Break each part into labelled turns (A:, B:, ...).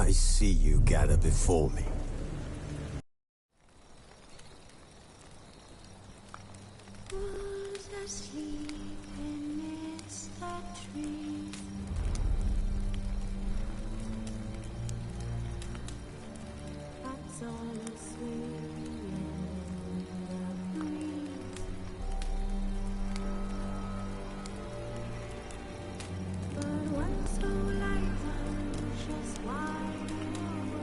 A: I see you gather before me.
B: Who's asleep amidst the trees? Bats all asleep in the breeze. But one so light just wide awake.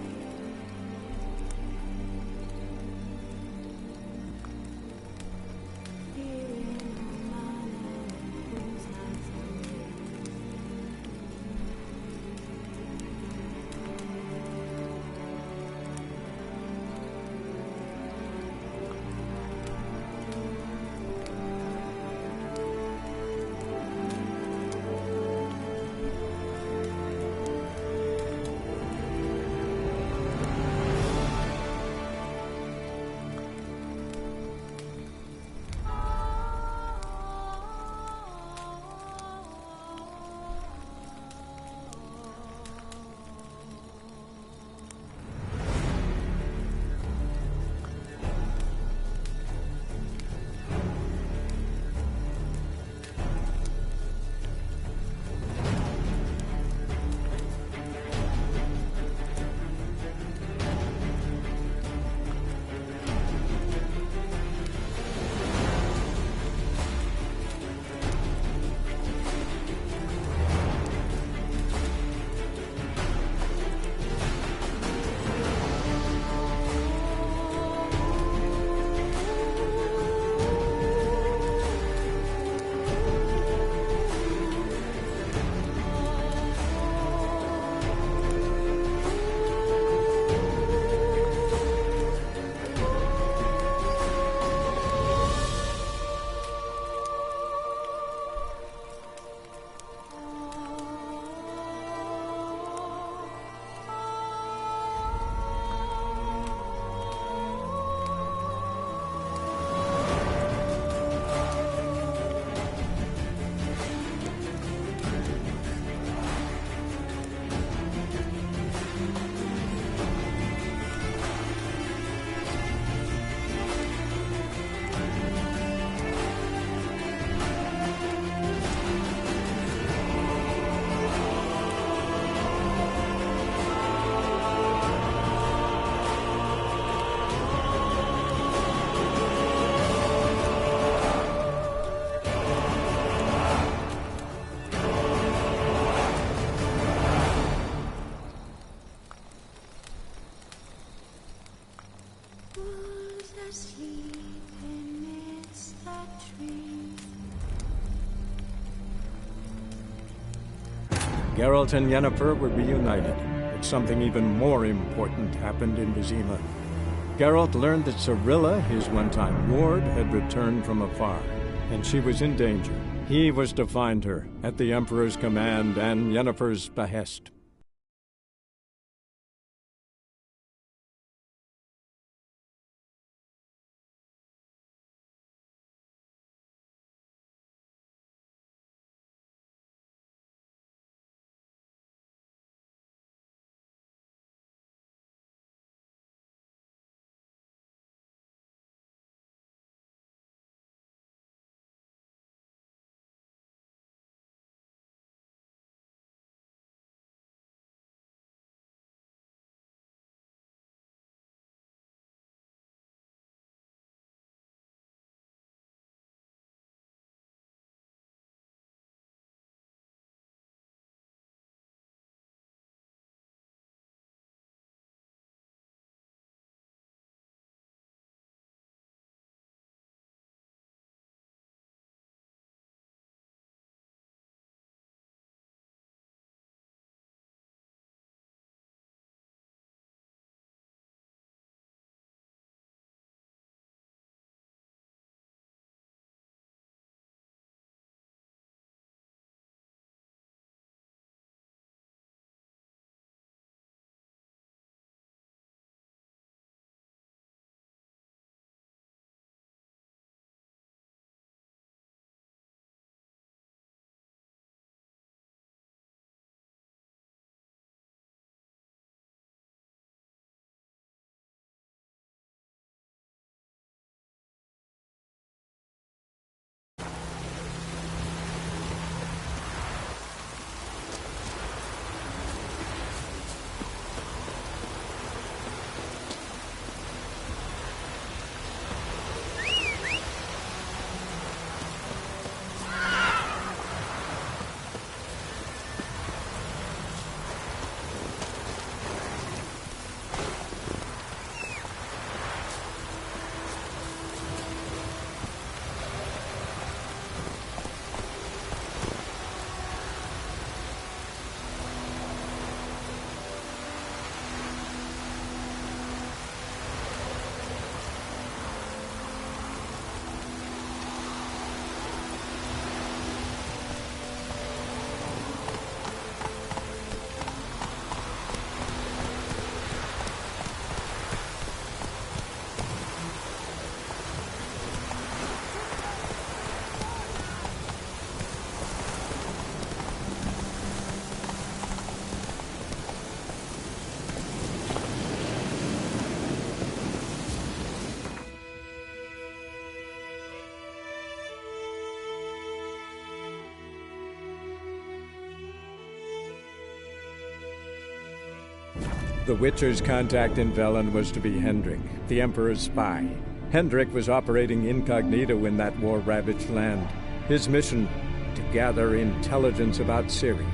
B: Who's asleep amidst the trees?
C: Geralt and Yennefer were reunited, but something even more important happened in Vizima. Geralt learned that Cirilla, his one-time ward, had returned from afar, and she was in danger. He was to find her, at the Emperor's command and Yennefer's behest. The Witcher's contact in Velen was to be Hendrik, the Emperor's spy. Hendrik was operating incognito in that war-ravaged land. His mission, to gather intelligence about Ciri.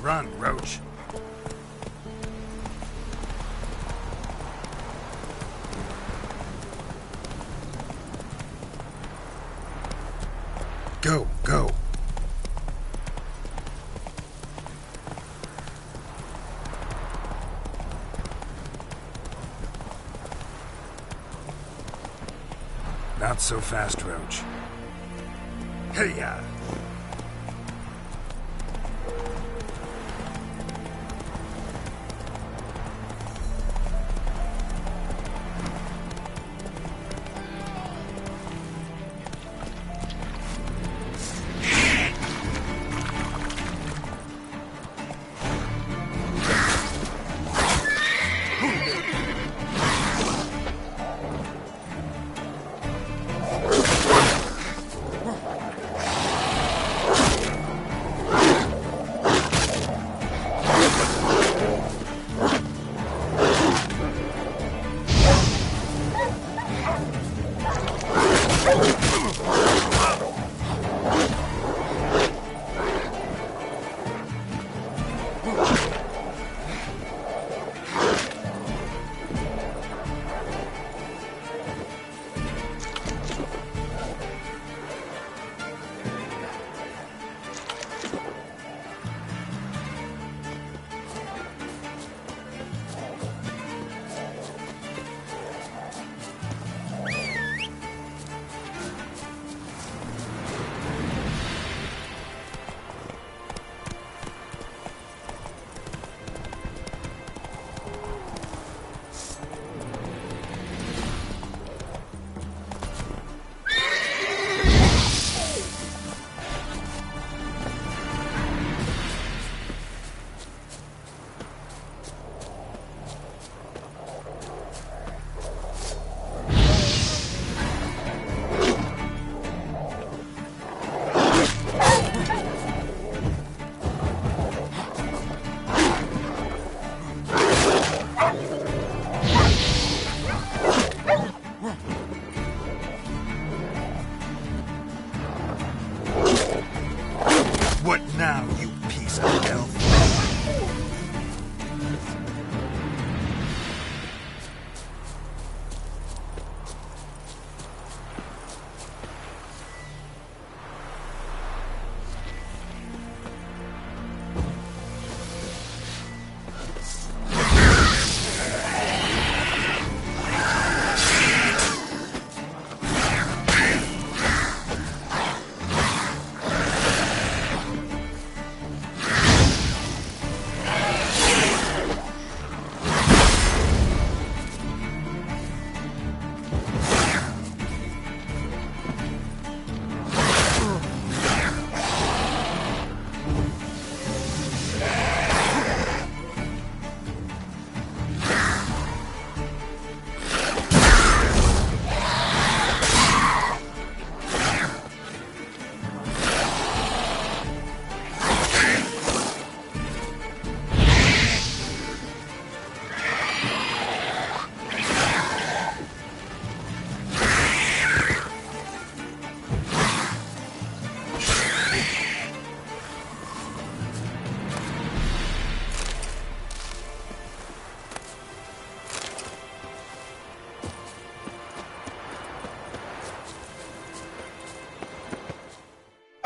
D: Run, Roach. Go, go. Not so fast, Roach. Hey-ya!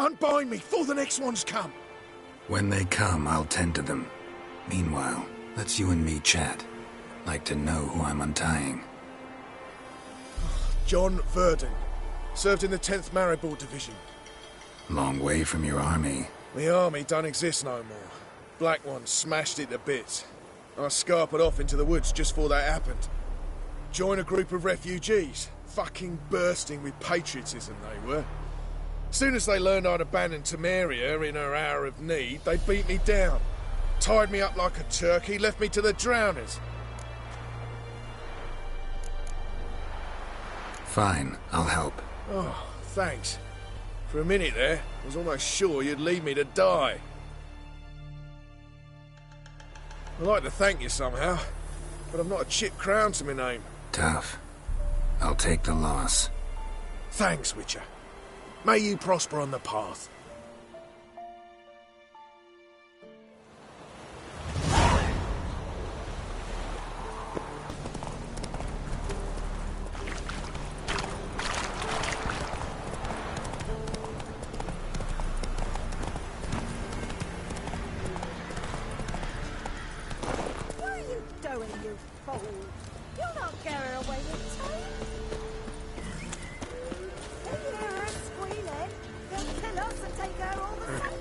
D: Unbind me before the next ones come.
E: When they come, I'll tend to them. Meanwhile, let's you and me chat. Like to know who I'm untying.
D: John Verdon. Served in the 10th Maribor Division.
E: Long way from your army.
D: The army don't exist no more. Black Ones smashed it to bits. I scarpered off into the woods just before that happened. Joined a group of refugees. Fucking bursting with patriotism they were. Soon as they learned I'd abandoned Temeria in her hour of need, they beat me down. Tied me up like a turkey, left me to the drowners.
E: Fine, I'll help.
D: Oh, thanks. For a minute there, I was almost sure you'd leave me to die. I'd like to thank you somehow, but I've not a chip crown to my name.
E: Tough. I'll take the loss.
D: Thanks, Witcher. May you prosper on the path.
B: What are you doing, you fool? You're not getting away with two. If you hear her squealing, they'll kill us and take her all the same.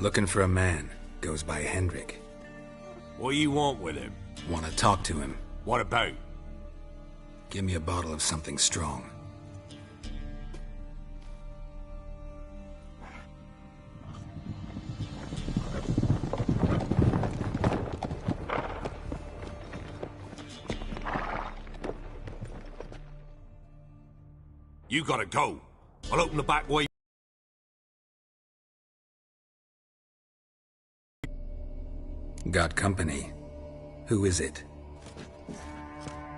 E: Looking for a man. Goes by Hendrik.
A: What do you want with him?
E: Want to talk to him.
A: What about?
E: Give me a bottle of something strong.
A: You gotta go. I'll open the back way.
E: Got company. Who is it?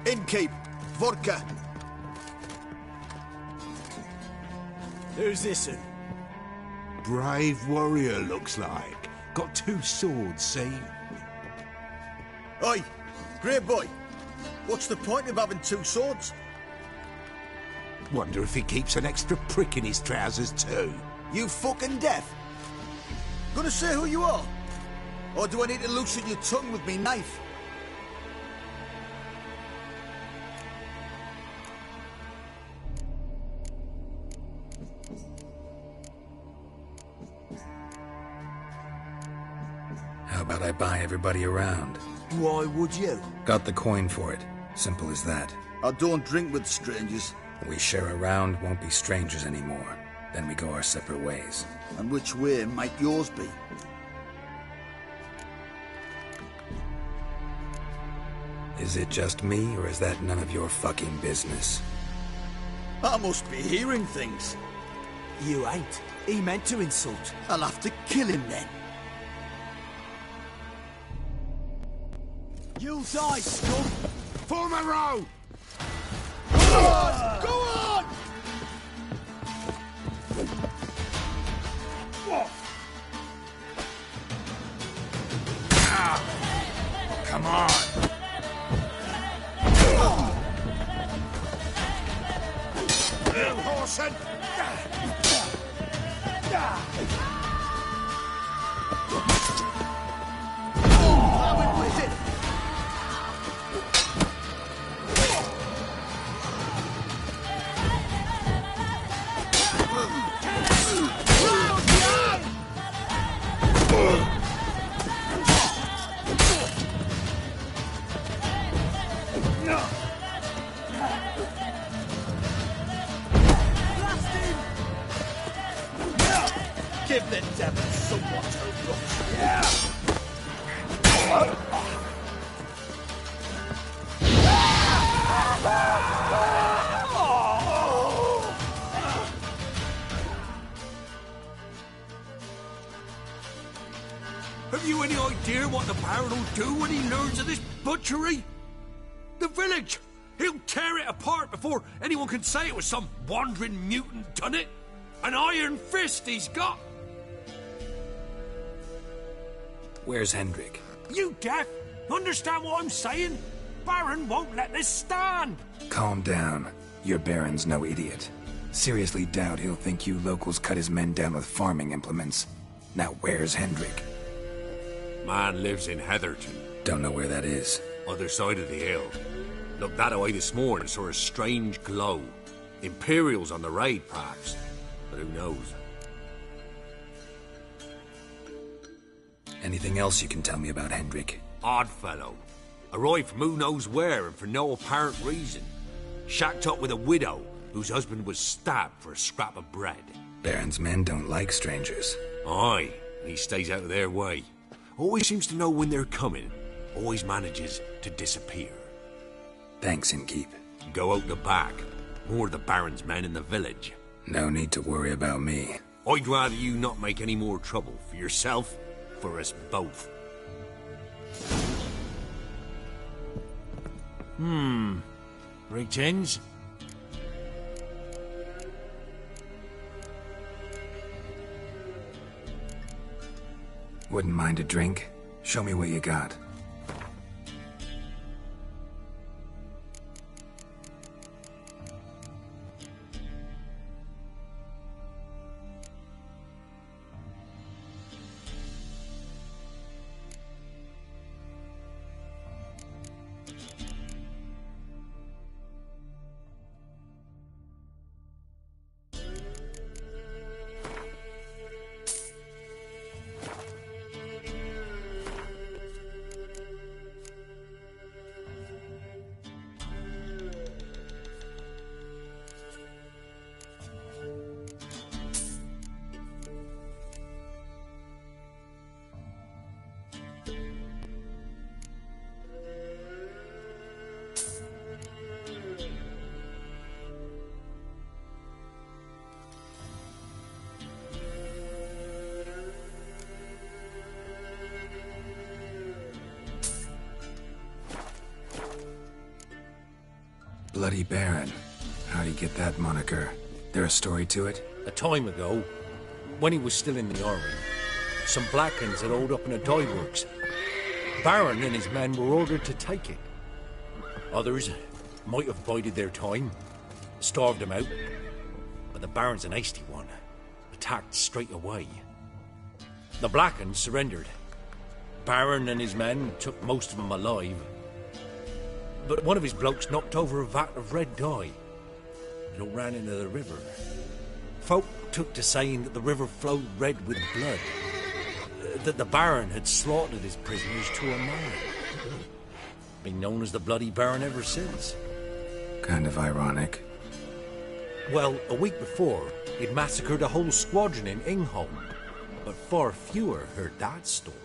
F: Innkeep, vodka.
G: Who's this one?
F: Brave warrior, looks like. Got 2 swords, see?
G: Oi, great boy. What's the point of having 2 swords?
F: Wonder if he keeps an extra prick in his trousers too.
G: You fucking deaf? Gonna say who you are? Or do I need to loosen your tongue with me knife?
E: How about I buy everybody around?
G: Why would you?
E: Got the coin for it. Simple as that.
G: I don't drink with strangers.
E: We share a round, won't be strangers anymore. Then we go our separate ways.
G: And which way might yours be?
E: Is it just me, or is that none of your fucking business?
G: I must be hearing things.
H: You ain't. He meant to insult.
G: I'll have to kill him then.
H: You'll die, scum!
F: Form a row! Come on! Horson!
G: Give the devil somewhat to look.
A: Have you any idea what the Baron will do when he learns of this butchery? The village! He'll tear it apart before anyone can say it was some wandering mutant done it. An iron fist he's got!
E: Where's Hendrik?
A: You deaf? Understand what I'm saying? Baron won't let this stand!
E: Calm down. Your Baron's no idiot. Seriously doubt he'll think you locals cut his men down with farming implements. Now where's Hendrik?
A: Man lives in Heatherton.
E: Don't know where that is.
A: Other side of the hill. Looked that away this morning, saw a strange glow. Imperials on the raid, perhaps. But who knows?
E: Anything else you can tell me about Hendrik?
A: Odd fellow. Arrived from who knows where and for no apparent reason. Shacked up with a widow whose husband was stabbed for a scrap of bread.
E: Baron's men don't like strangers.
A: Aye, and he stays out of their way. Always seems to know when they're coming. Always manages to disappear.
E: Thanks, Innkeep.
A: Go out the back. More of the Baron's men in the village.
E: No need to worry about me.
A: I'd rather you not make any more trouble for yourself, for us both. Greetings.
E: Wouldn't mind a drink? Show me what you got. Bloody Baron. How'd he get that moniker? There a story to it?
I: A time ago, when he was still in the army, some Blackens had holed up in a dye works. Baron and his men were ordered to take it. Others might have bided their time, starved them out, but the Baron's an hasty one, attacked straight away. The Blackens surrendered. Baron and his men took most of them alive, but one of his blokes knocked over a vat of red dye. It all ran into the river. Folk took to saying that the river flowed red with blood, that the Baron had slaughtered his prisoners to a man. Been known as the Bloody Baron ever since.
E: Kind of ironic.
I: Well, a week before, he'd massacred a whole squadron in Ingholm, but far fewer heard that story.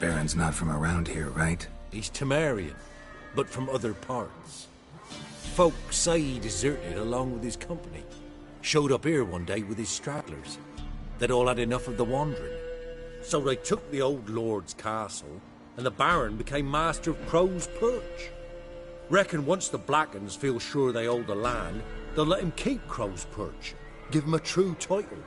E: Baron's not from around here, right?
I: He's Temerian, but from other parts. Folk say he deserted along with his company. Showed up here one day with his stragglers. They'd all had enough of the wandering. So they took the old lord's castle, and the Baron became master of Crow's Perch. Reckon once the Blackens feel sure they hold the land, they'll let him keep Crow's Perch, give him a true title.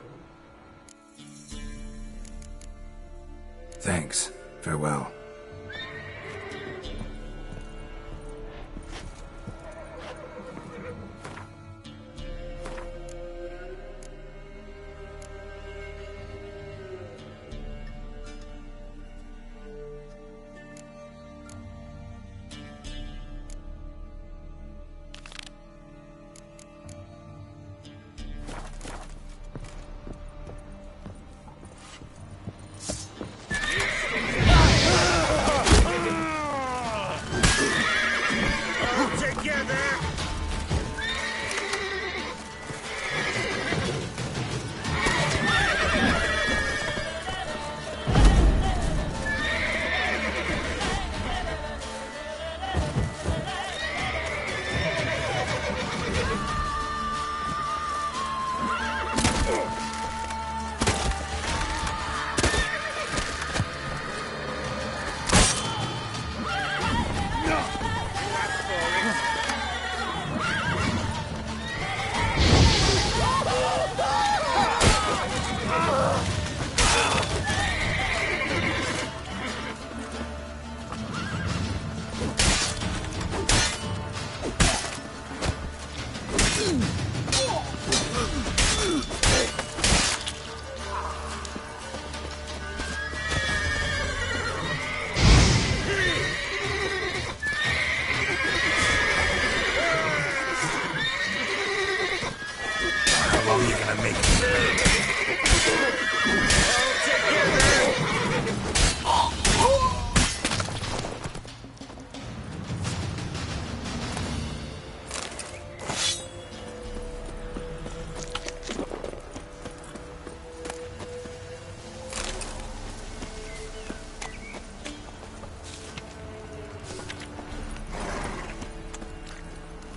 E: Thanks. Farewell.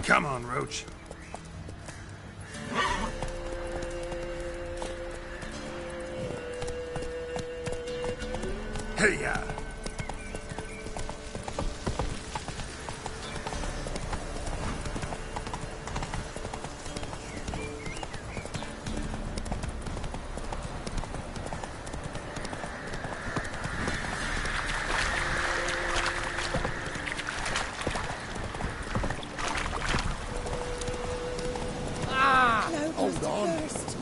F: Come on, Roach. Hey-ya!
B: Hold on. First.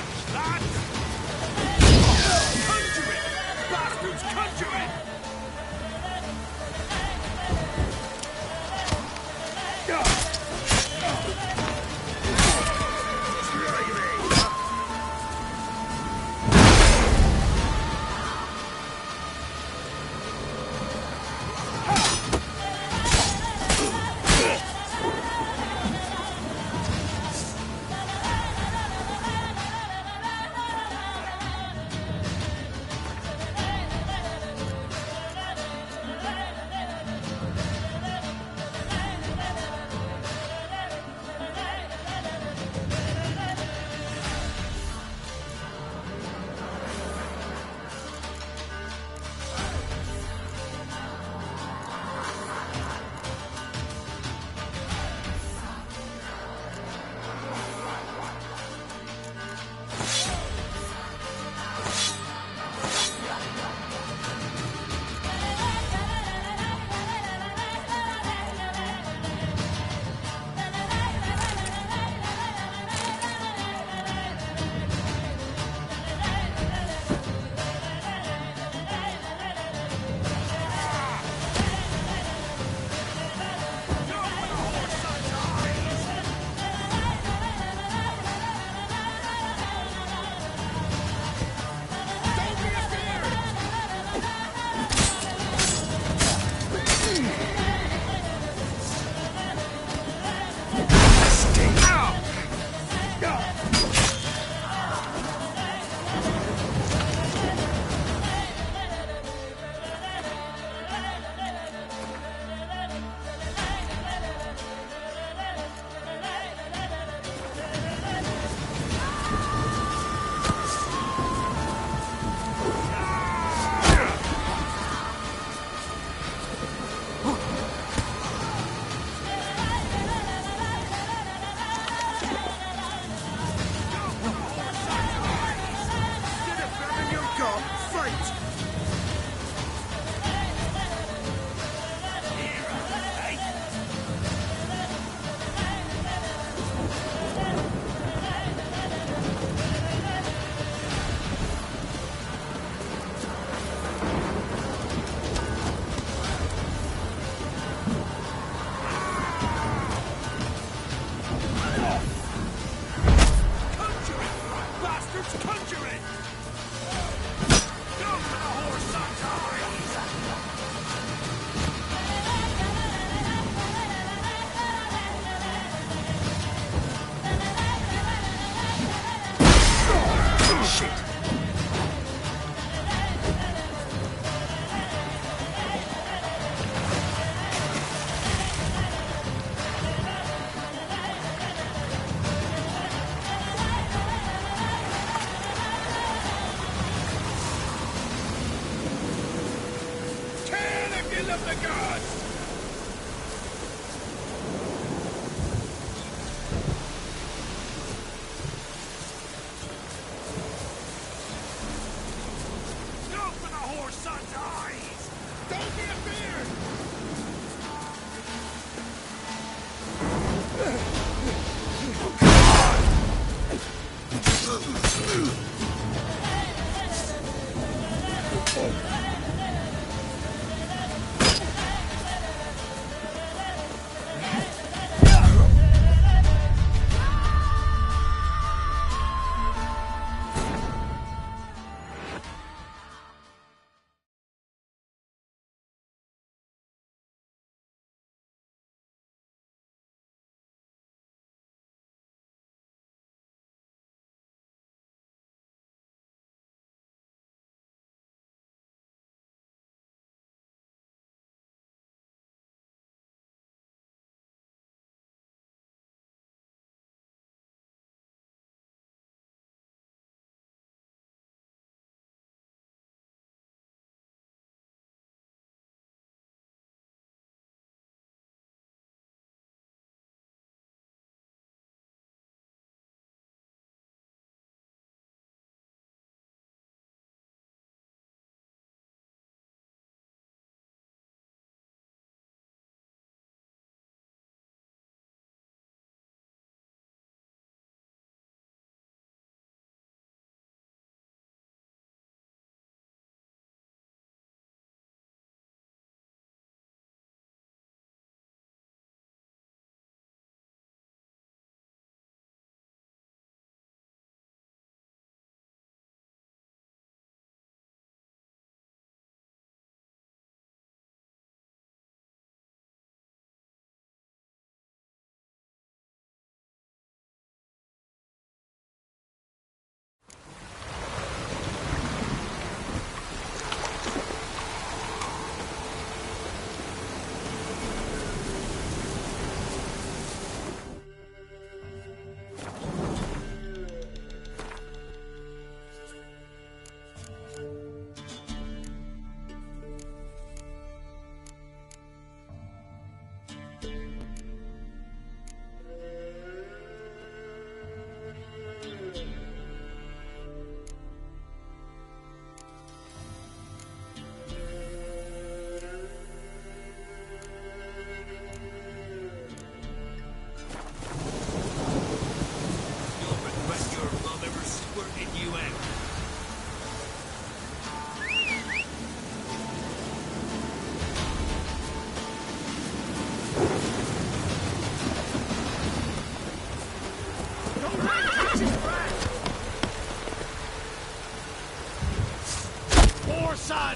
A: punch, lad! Conjure it! Bastards, conjure it!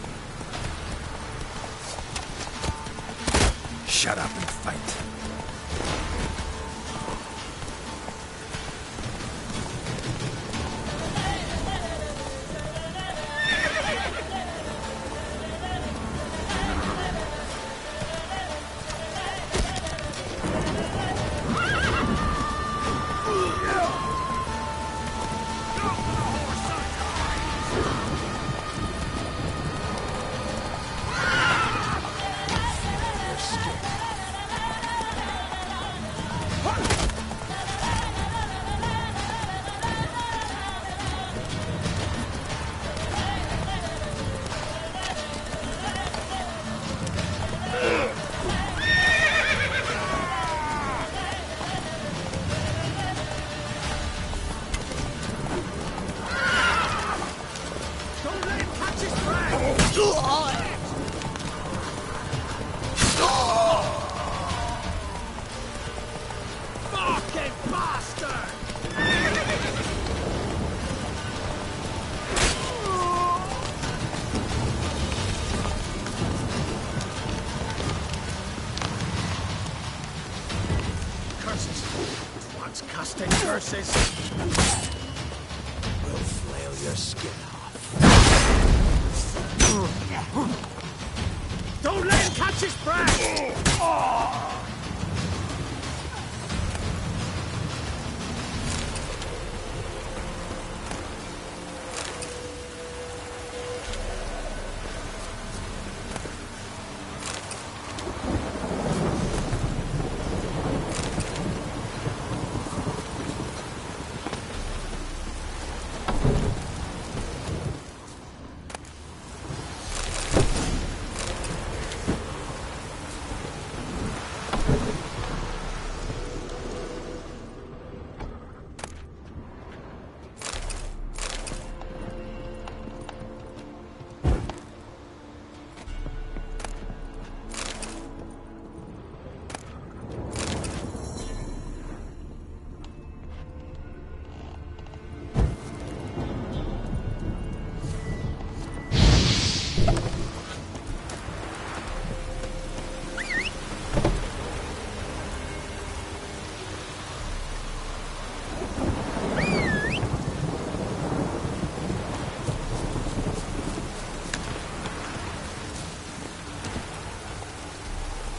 A: on!
E: Shut up and fight.
A: Casting curses. We'll flail your skin off. Don't let him catch his breath!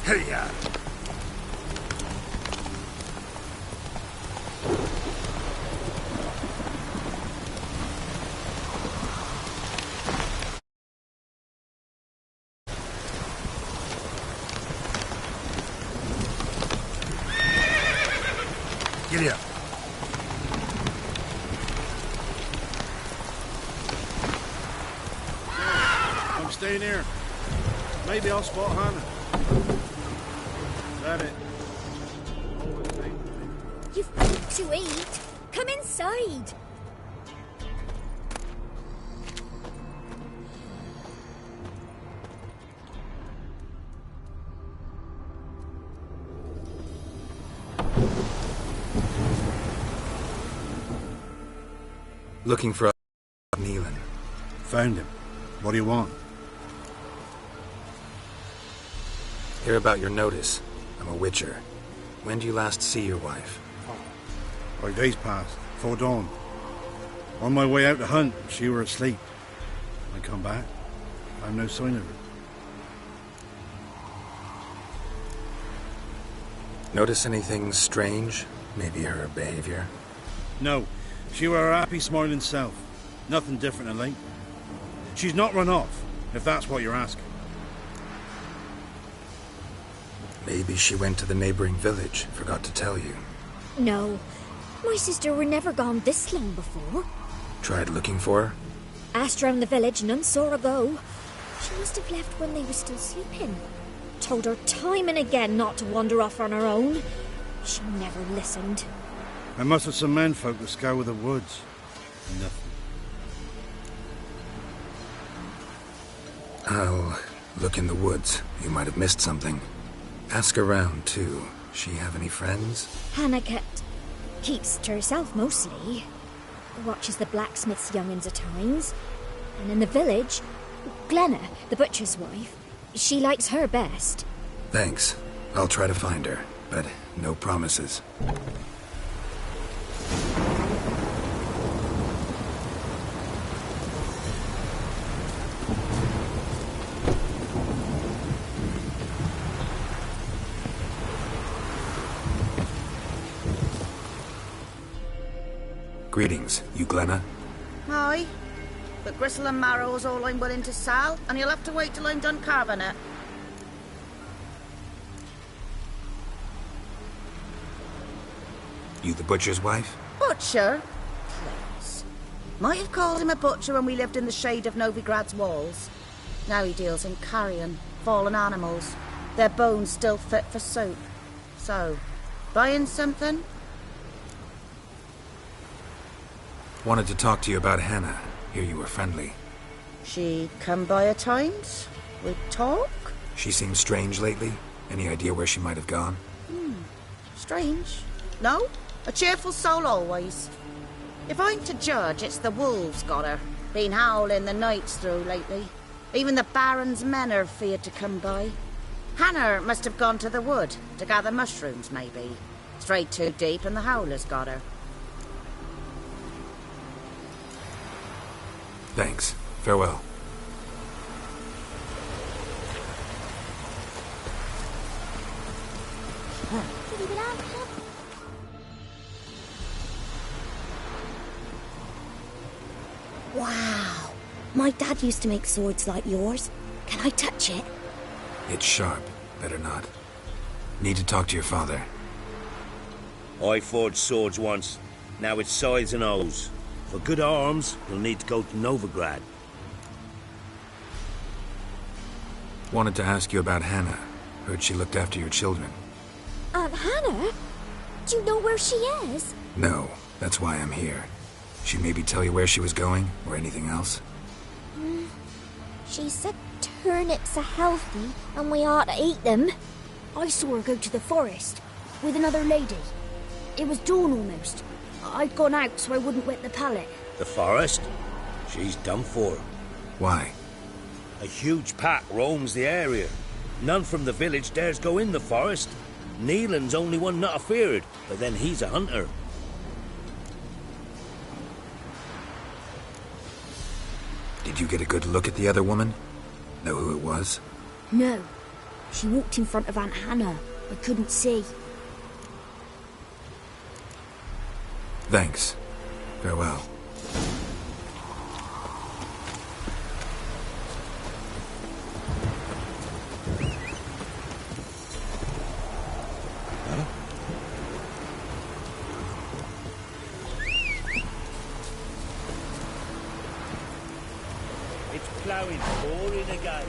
E: Hey-ya! Giddy up.
J: I'm staying here. Maybe I'll spot Hannah. That it.
K: You've food to eat. Come inside.
E: Looking for Nealon.
J: Found him. What do you want?
E: Hear about your notice. I'm a witcher. When do you last see your wife?
J: 5 days passed, 'fore dawn. On my way out to hunt, she were asleep. I come back, I've no sign of her.
E: Notice anything strange? Maybe her behavior?
J: No, she were her happy, smiling self. Nothing different than late. She's not run off, if that's what you're asking.
E: Maybe she went to the neighboring village, forgot to tell you.
K: No, my sister were never gone this long before.
E: Tried looking for her?
K: Asked round the village, none saw her go. She must have left when they were still sleeping. Told her time and again not to wander off on her own. She never listened.
J: I must have some menfolk to scour the woods. Nothing.
E: I'll look in the woods. You might have missed something. Ask around, too. She have any friends?
K: Hannah keeps to herself mostly. Watches the blacksmith's young'uns at times. And in the village, Glenna, the butcher's wife. She likes her best.
E: Thanks. I'll try to find her, but no promises. Greetings, you Glenna?
L: Aye. But gristle and marrow is all I'm willing to sell, and you'll have to wait till I'm done carving it.
E: You the butcher's wife?
L: Butcher? Please. Might have called him a butcher when we lived in the shade of Novigrad's walls. Now he deals in carrion, fallen animals. Their bones still fit for soup. So, buying something?
E: Wanted to talk to you about Hannah. Hear you were friendly.
L: She come by at times? We'd talk?
E: She seems strange lately. Any idea where she might have gone?
L: Strange. No? A cheerful soul always. If I'm to judge, it's the wolves got her. Been howling the nights through lately. Even the Baron's men are feared to come by. Hannah must have gone to the wood to gather mushrooms, maybe. Strayed too deep and the howlers got her.
E: Thanks. Farewell.
K: Wow. My dad used to make swords like yours. Can I touch it?
E: It's sharp. Better not. Need to talk to your father.
M: I forged swords once. Now it's scythes and hoes. For good arms, you'll need to go to Novigrad.
E: Wanted to ask you about Hannah. Heard she looked after your children.
K: Aunt Hannah? Do you know where she is?
E: No, that's why I'm here. She maybe tell you where she was going, or anything else?
K: She said turnips are healthy and we ought to eat them.
N: I saw her go to the forest with another lady. It was dawn almost. I'd gone out so I wouldn't wet the pallet.
M: The forest? She's done for.
E: Why?
M: A huge pack roams the area. None from the village dares go in the forest. Neelan's only one not afeared, but then he's a hunter.
E: Did you get a good look at the other woman? Know who it was?
N: No. She walked in front of Aunt Hannah. I couldn't see.
E: Thanks. Farewell.
M: It's ploughing pouring again.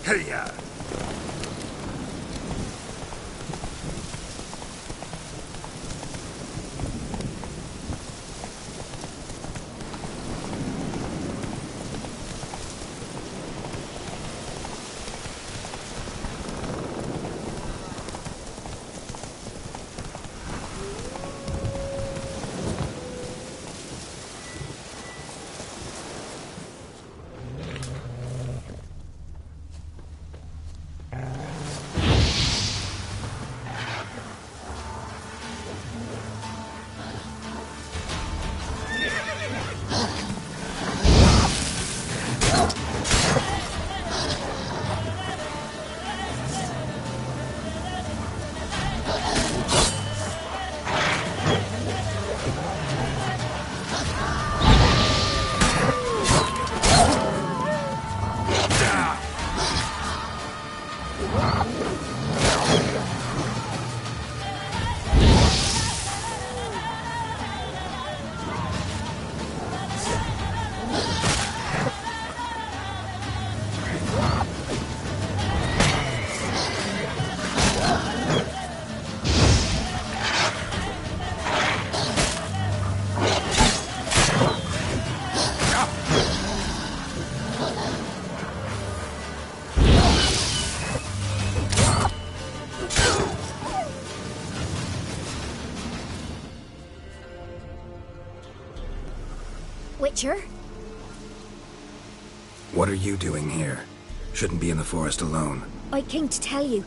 A: Hey-ya!
K: Witcher?
E: What are you doing here? Shouldn't be in the forest alone.
K: I came to tell you.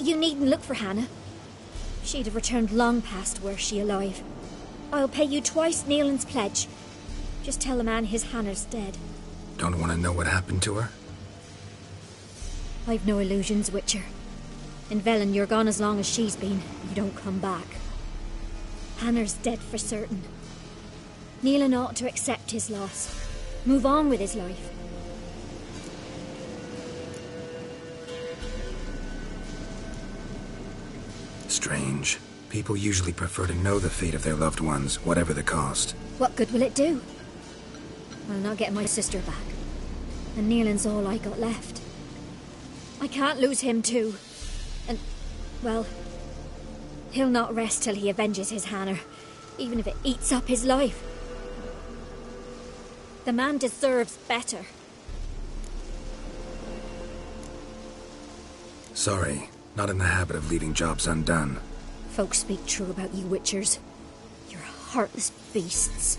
K: You needn't look for Hannah. She'd have returned long past were she alive. I'll pay you twice Neelan's pledge. Just tell the man his Hannah's dead.
E: Don't want to know what happened to her?
K: I've no illusions, Witcher. In Velen, you're gone as long as she's been. You don't come back. Hannah's dead for certain. Neelan ought to accept his loss. Move on with his life.
E: Strange. People usually prefer to know the fate of their loved ones, whatever the cost.
K: What good will it do? I'll not get my sister back. And Neelan's all I got left. I can't lose him too. And, well, he'll not rest till he avenges his Hannah, even if it eats up his life. The man deserves better.
E: Sorry, not in the habit of leaving jobs undone.
K: Folks speak true about you Witchers. You're heartless beasts.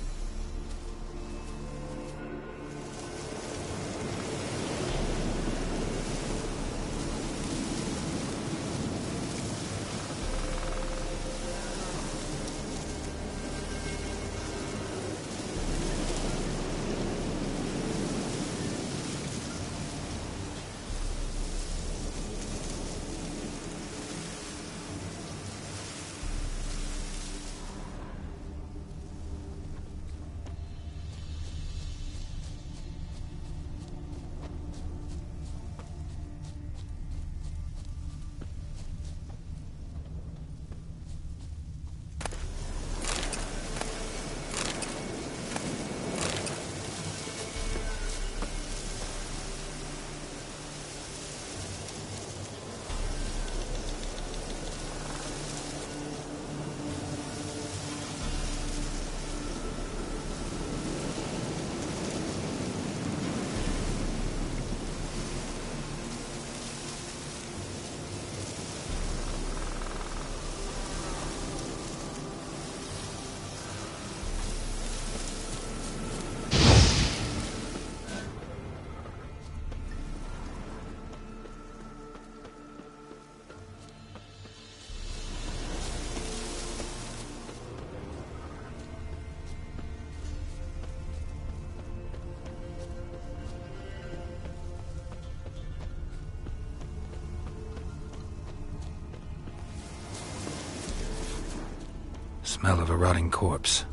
E: Smell of a rotting corpse.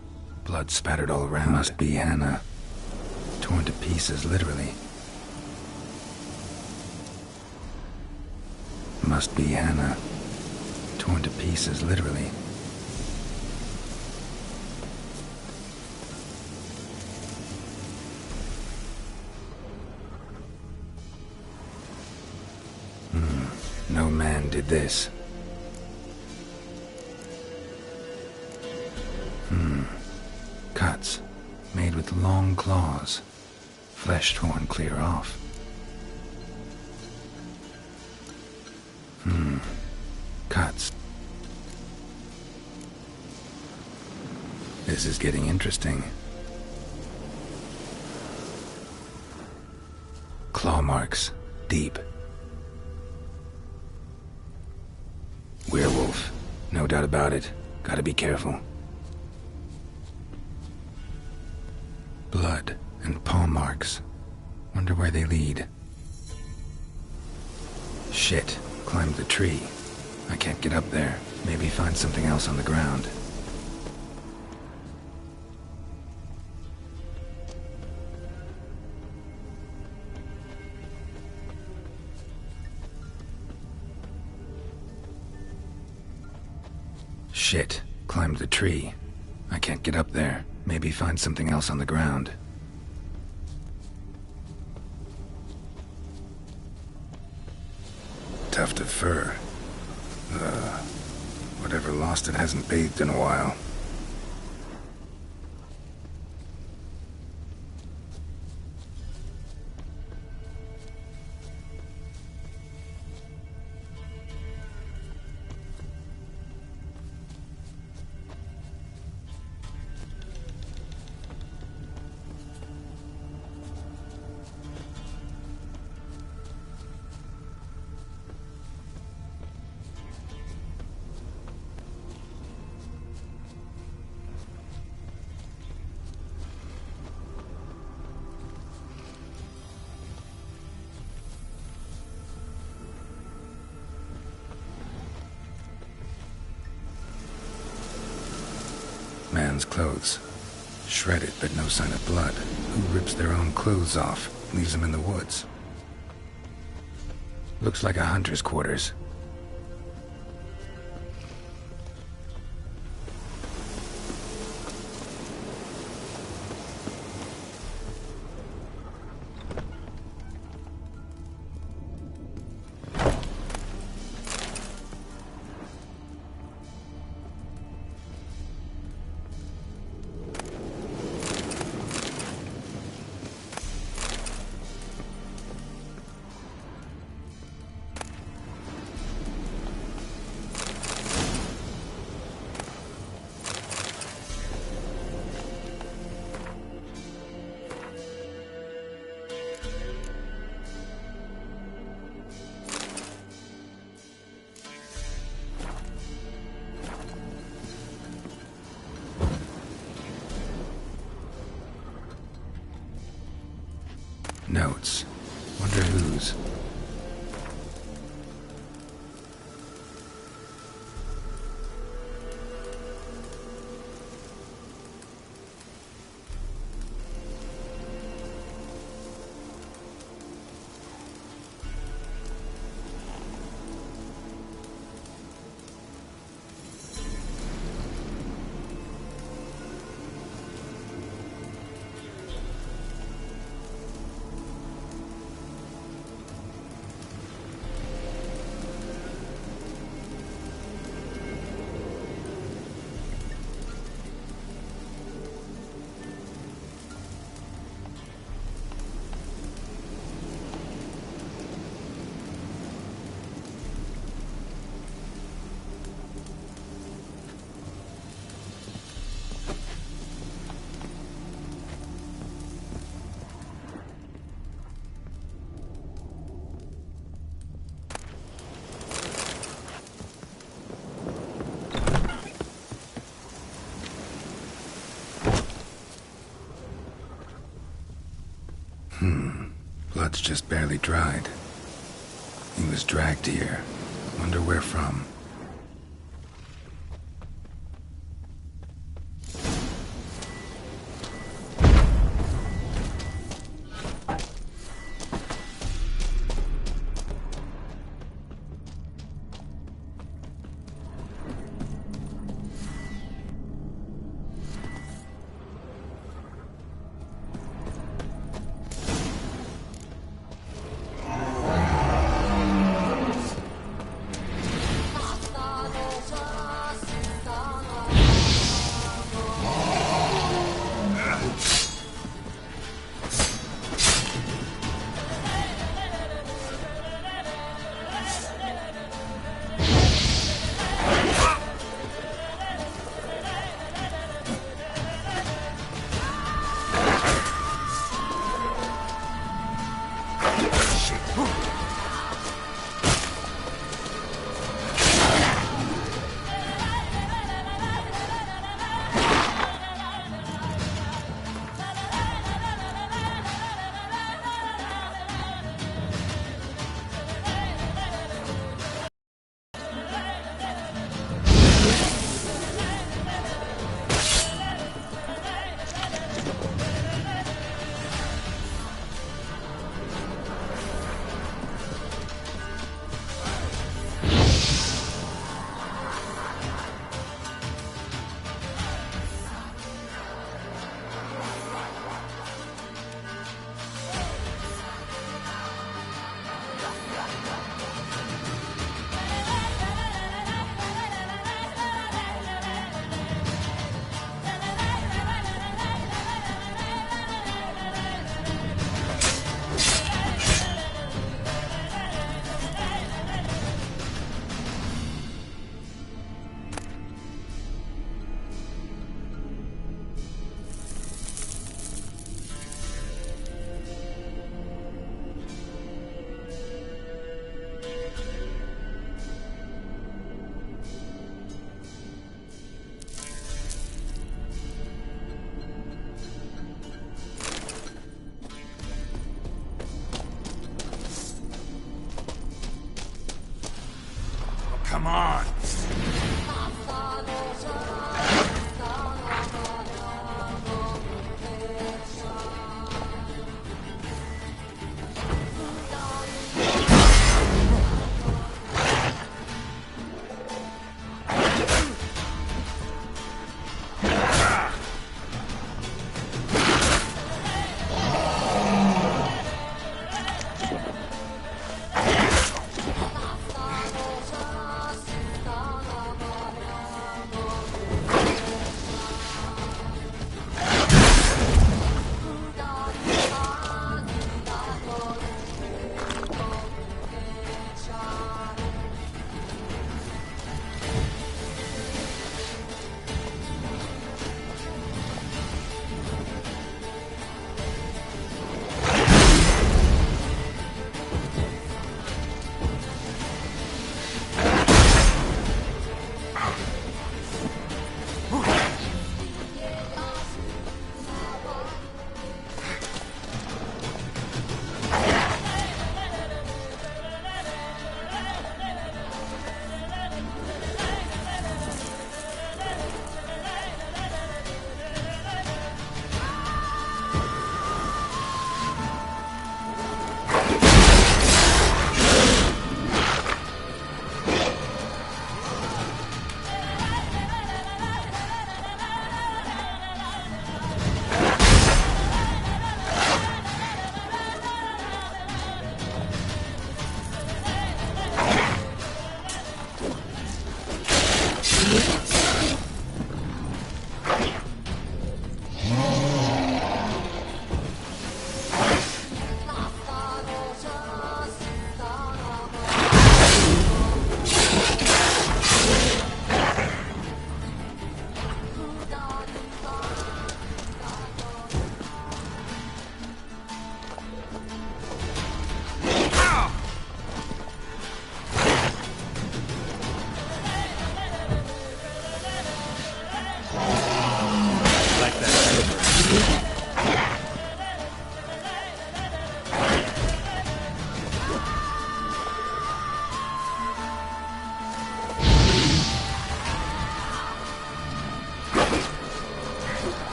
E: Blood spattered all around. Must be Hannah. Torn to pieces, literally. Must be Hannah. Torn to pieces, literally. No man did this. Cuts, made with long claws, flesh torn clear off. Cuts. This is getting interesting. Claw marks, deep. Werewolf, no doubt about it. Gotta be careful. Blood and paw marks. Wonder where they lead. Shit, climbed the tree. I can't get up there. Maybe find something else on the ground. Shit, climbed the tree. I can't get up there. Maybe find something else on the ground. Tuft of fur. Whatever lost it hasn't bathed in a while. women's clothes. Shredded, but no sign of blood. Who rips their own clothes off, leaves them in the woods? Looks like a hunter's quarters. Notes. Wonder whose. Blood's just barely dried. He was dragged here. Wonder where from.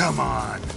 F: Come on.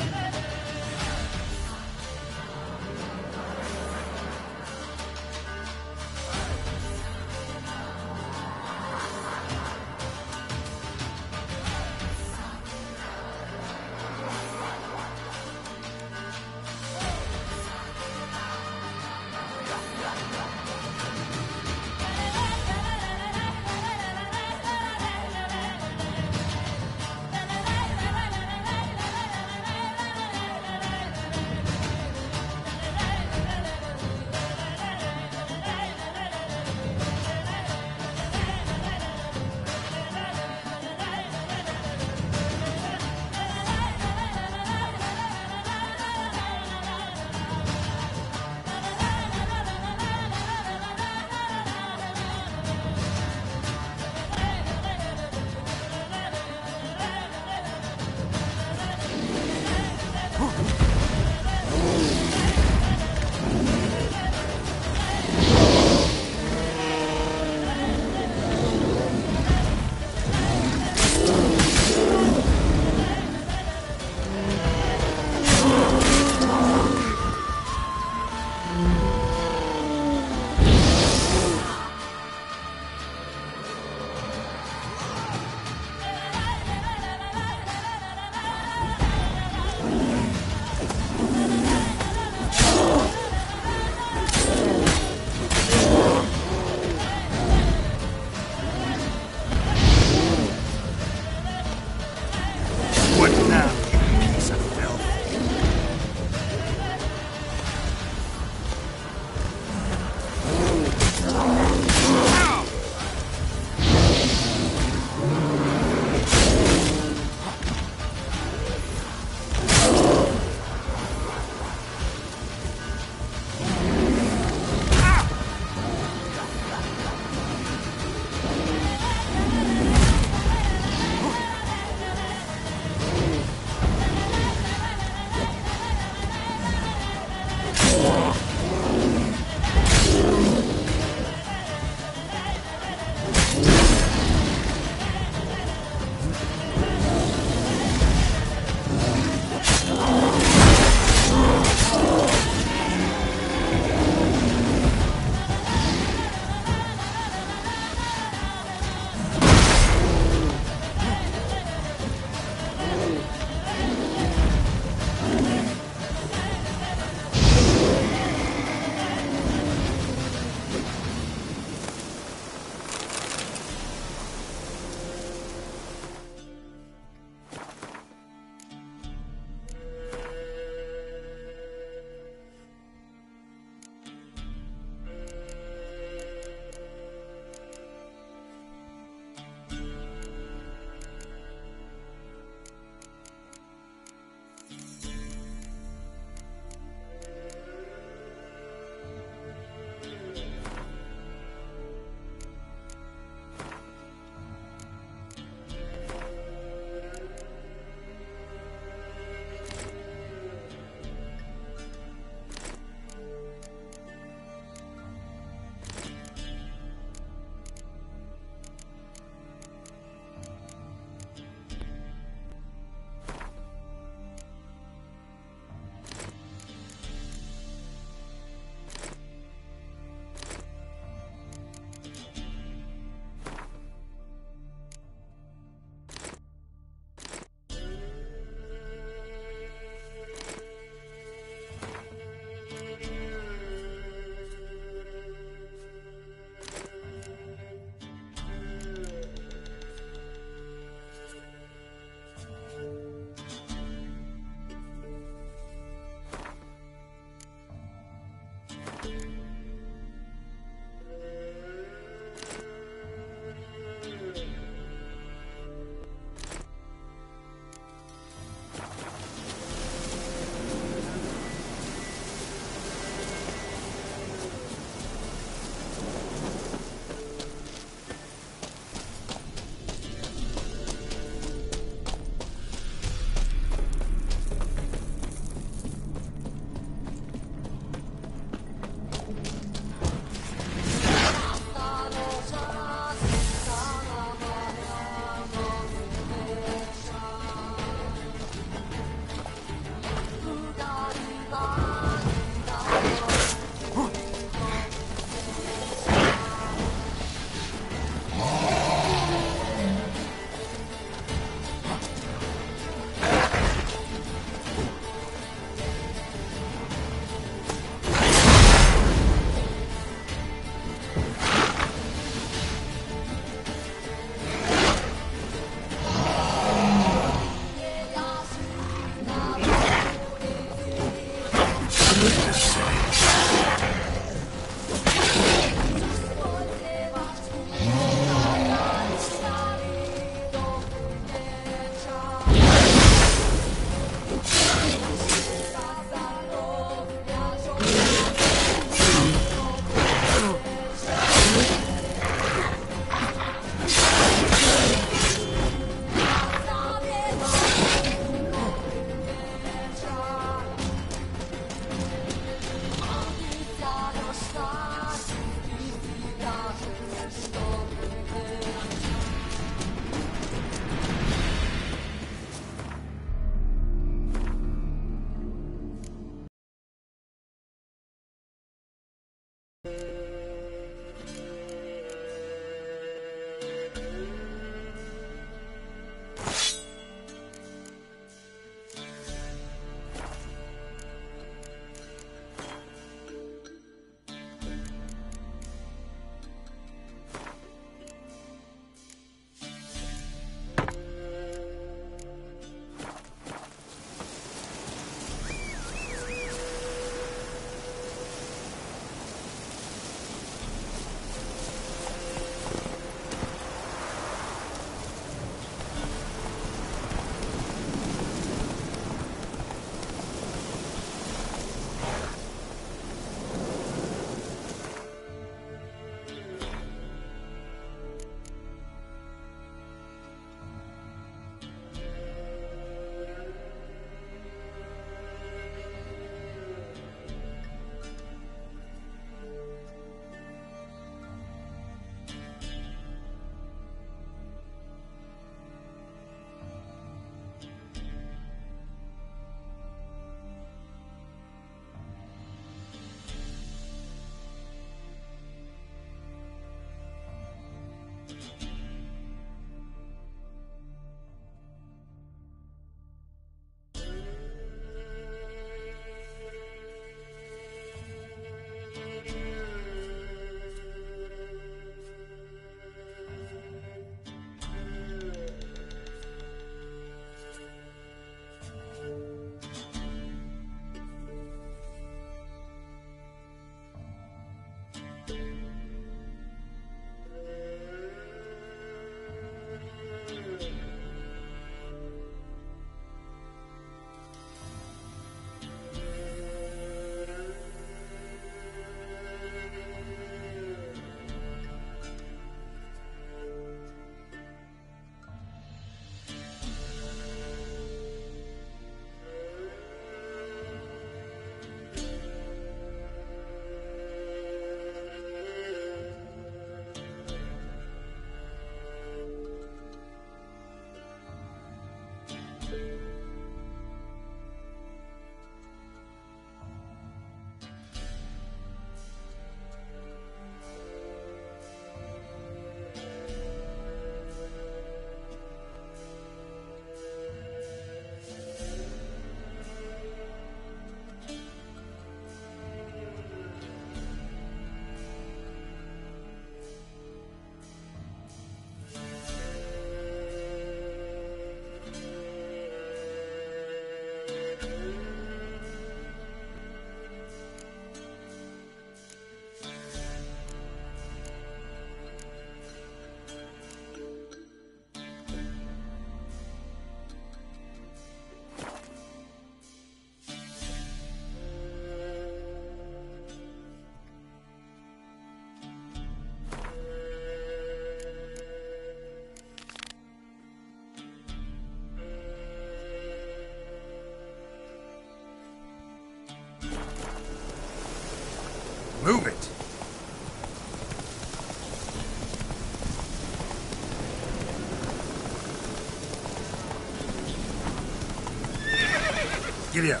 F: Giddy up.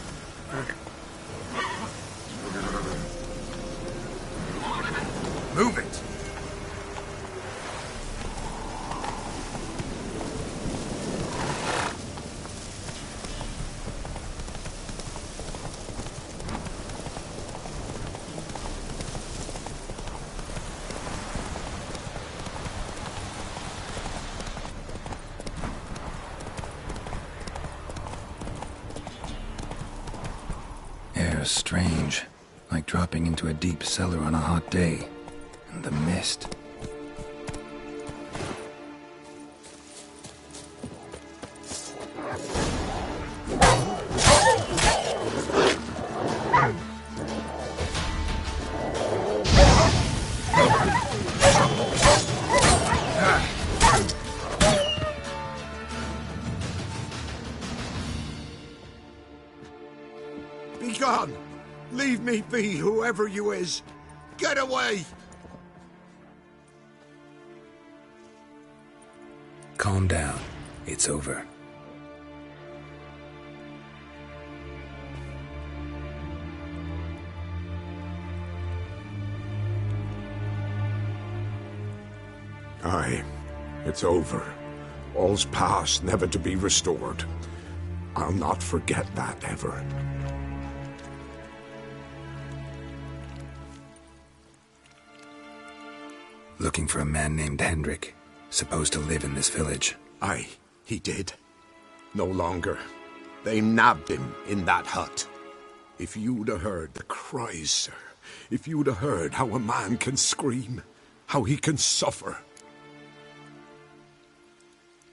F: Move it.
E: Air's strange, like dropping into a deep cellar on a hot day. And the mist.
F: Be gone! Leave me be, whoever you is! Get away!
E: Calm down. It's over.
F: Aye, it's over. All's past, never to be restored. I'll not forget that ever.
E: Looking for a man named Hendrik, supposed to live in this village.
F: Aye, he did. No longer. They nabbed him in that hut. If you'd have heard the cries, sir, if you'd have heard how a man can scream, how he can suffer.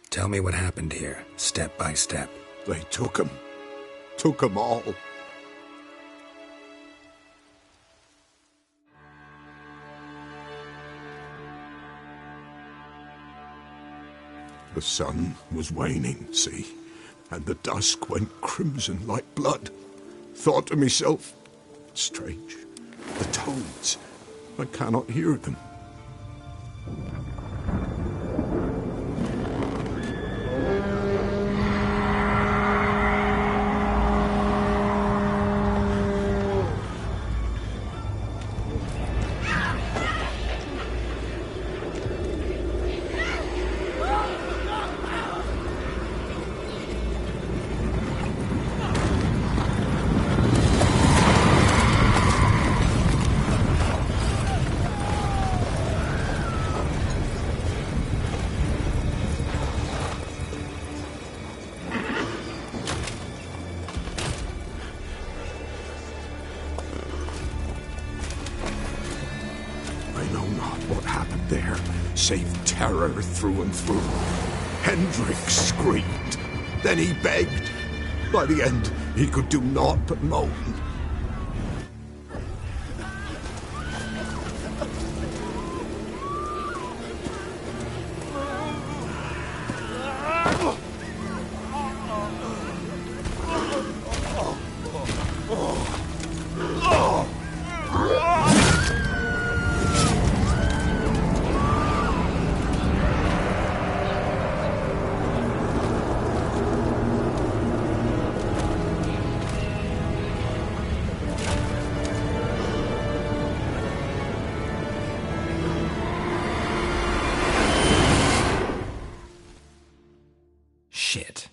E: Tell me what happened here, step by step.
F: They took him all. The sun was waning, see, and the dusk went crimson like blood. Thought to myself, strange, the toads, I cannot hear them. Save terror through and through. Hendrik screamed. Then he begged. By the end, he could do naught but moan.
E: Shit.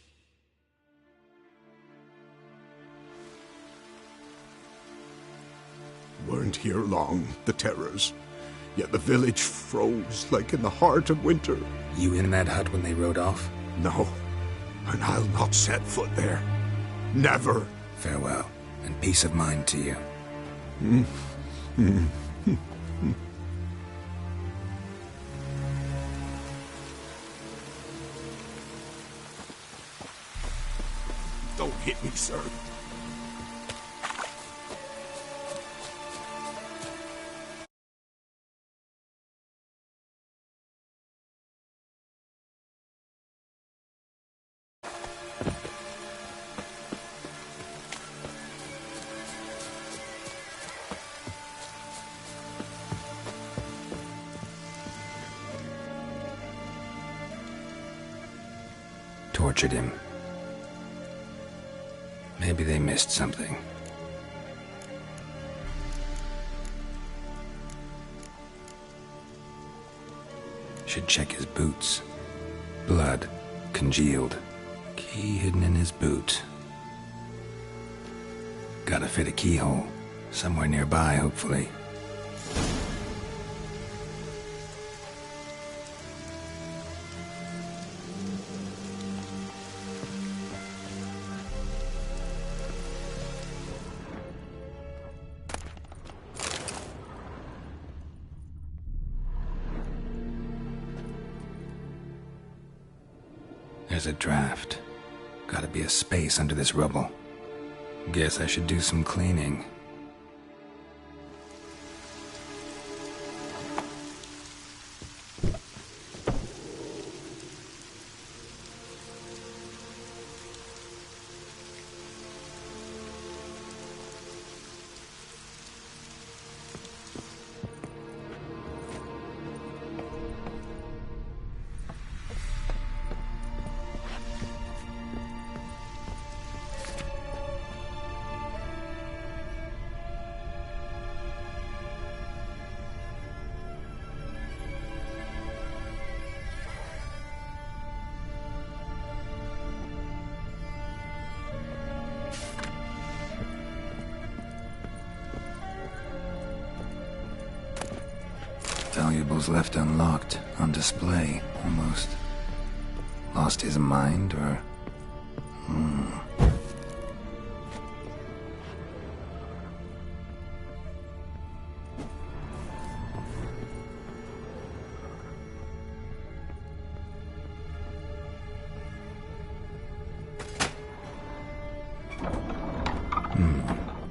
F: Weren't here long, the terrors. Yet the village froze like in the heart of winter.
E: You in that hut when they rode off?
F: No, and I'll not set foot there. Never.
E: Farewell, and peace of mind to you.
F: Don't hit me, sir.
E: Tortured him. Maybe they missed something. Should check his boots. Blood, congealed. Key hidden in his boot. Gotta fit a keyhole. Somewhere nearby, hopefully. There's a draft. Gotta be a space under this rubble. Guess I should do some cleaning. Valuables left unlocked, on display, almost. Lost his mind, or...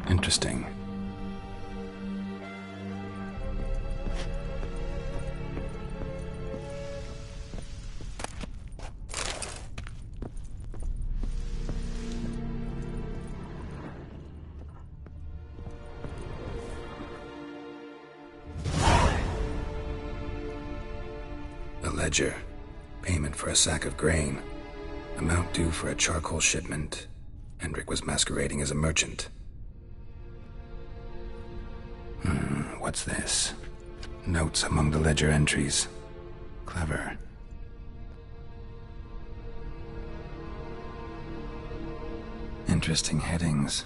E: Interesting. A ledger. Payment for a sack of grain. Amount due for a charcoal shipment. Hendrik was masquerading as a merchant. What's this? Notes among the ledger entries. Clever. Interesting headings.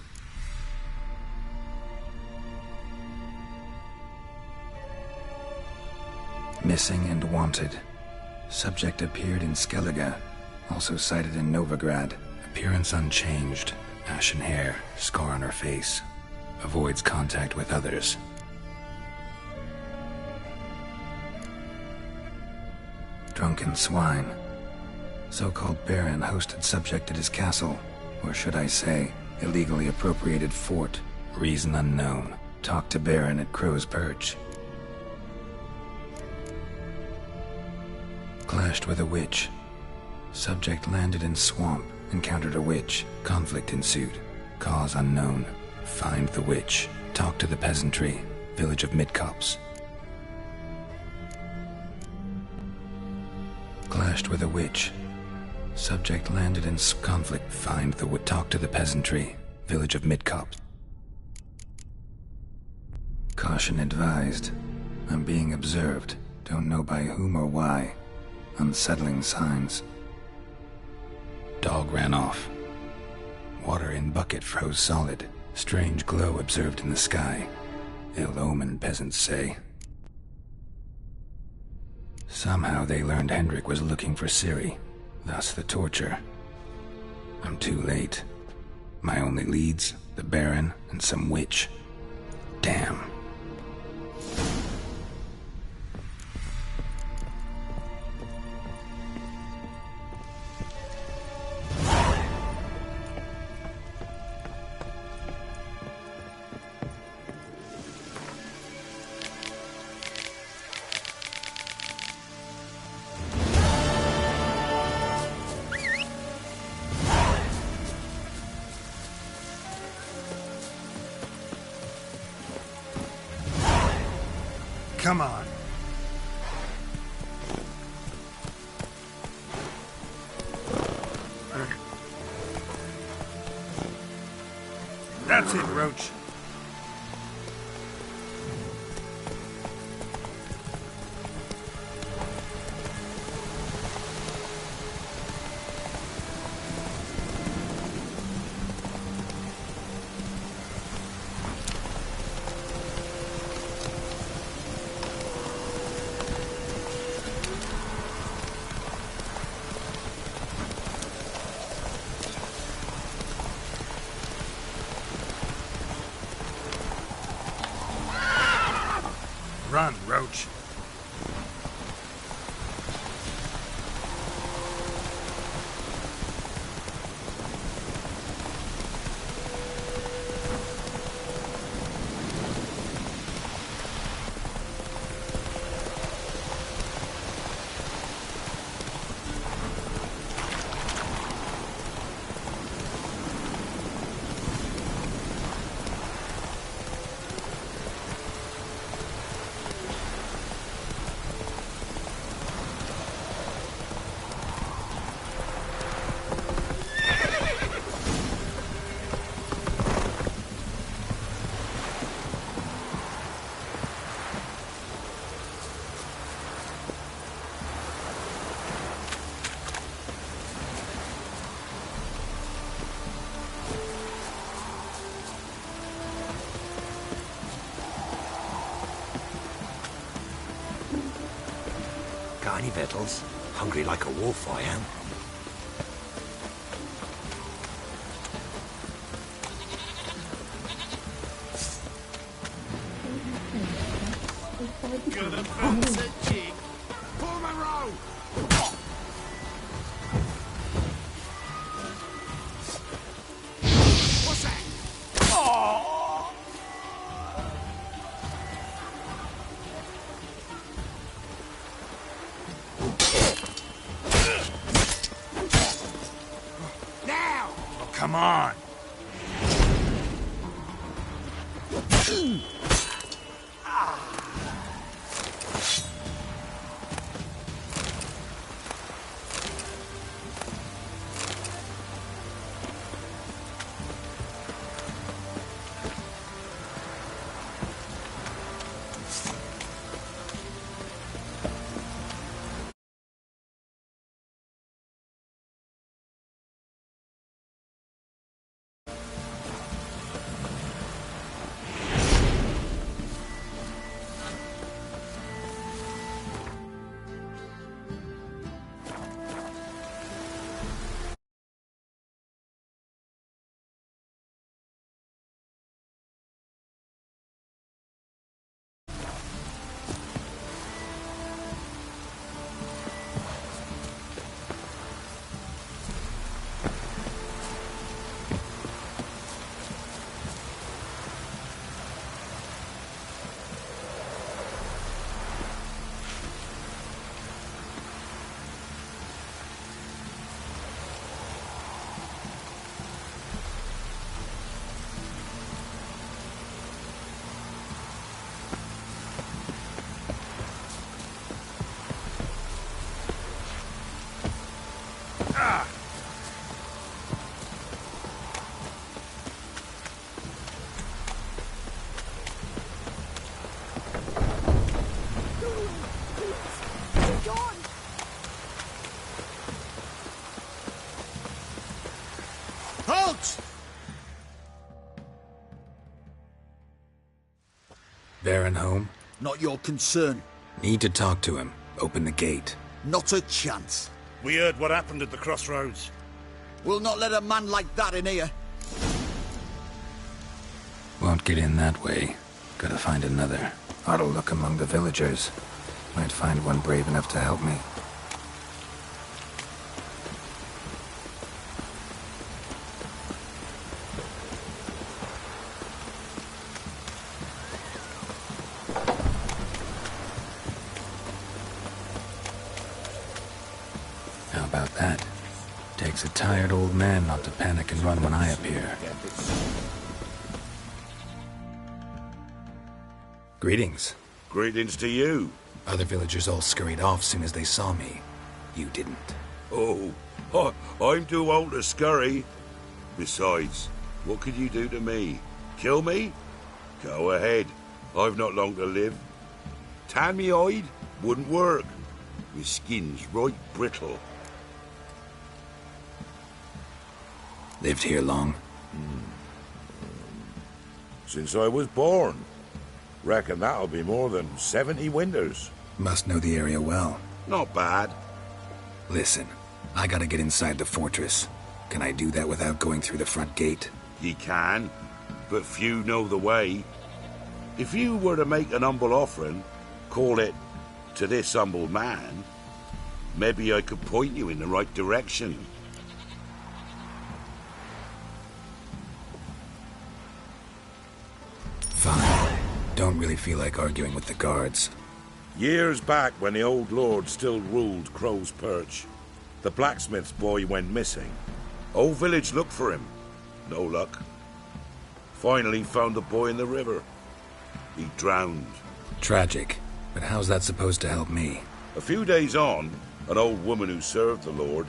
E: Missing and wanted. Subject appeared in Skellige. Also sighted in Novigrad. Appearance unchanged. Ashen hair. Scar on her face. Avoids contact with others. Drunken swine. So-called Baron hosted subject at his castle. Or should I say, illegally appropriated fort. Reason unknown. Talked to Baron at Crow's Perch. Clashed with a witch. Subject landed in swamp. Encountered a witch. Conflict ensued. Cause unknown. Find the witch. Talk to the peasantry. Village of Midcopse. Clashed with a witch. Subject landed in conflict. Find the witch. Talk to the peasantry. Village of Midcopse. Caution advised. I'm being observed. Don't know by whom or why. Unsettling signs. Dog ran off. Water in bucket froze solid. Strange glow observed in the sky. Ill omen, peasants say. Somehow they learned Hendrik was looking for Ciri. Thus the torture. I'm too late. My only leads, the Baron and some witch. Damn.
J: Come on. That's it, Roach. Run, Roach.
H: Got any victuals? Hungry like a wolf, I am.
A: Gonna bounce a jig. Pull my row! What's that? Oh! Now!
J: Oh, come on.
G: Halt!
E: Baron home?
G: Not your concern.
E: Need to talk to him. Open the gate.
G: Not a chance.
J: We heard what happened at the crossroads.
G: We'll not let a man like that in here.
E: Won't get in that way. Gotta find another. Ought to look among the villagers. Might find one brave enough to help me. How about that? Takes a tired old man not to panic and run when I appear. Greetings.
O: Greetings to you.
E: Other villagers all scurried off soon as they saw me. You didn't.
O: Oh, I'm too old to scurry. Besides, What could you do to me? Kill me? Go ahead. I've not long to live. Tan me hide? Wouldn't work. My skin's right brittle.
E: Lived here long?
O: Since I was born. Reckon that'll be more than 70 winters.
E: Must know the area well.
O: Not bad.
E: Listen, I gotta get inside the fortress. Can I do that without going through the front gate?
O: Ye can, but few know the way. If you were to make an humble offering, call it, to this humble man, maybe I could point you in the right direction.
E: Fine. Don't really feel like arguing with the guards.
O: Years back, when the old lord still ruled Crow's Perch, the blacksmith's boy went missing. Whole village looked for him. No luck. Finally found the boy in the river. He drowned.
E: Tragic. But how's that supposed to help me?
O: A few days on, an old woman who served the lord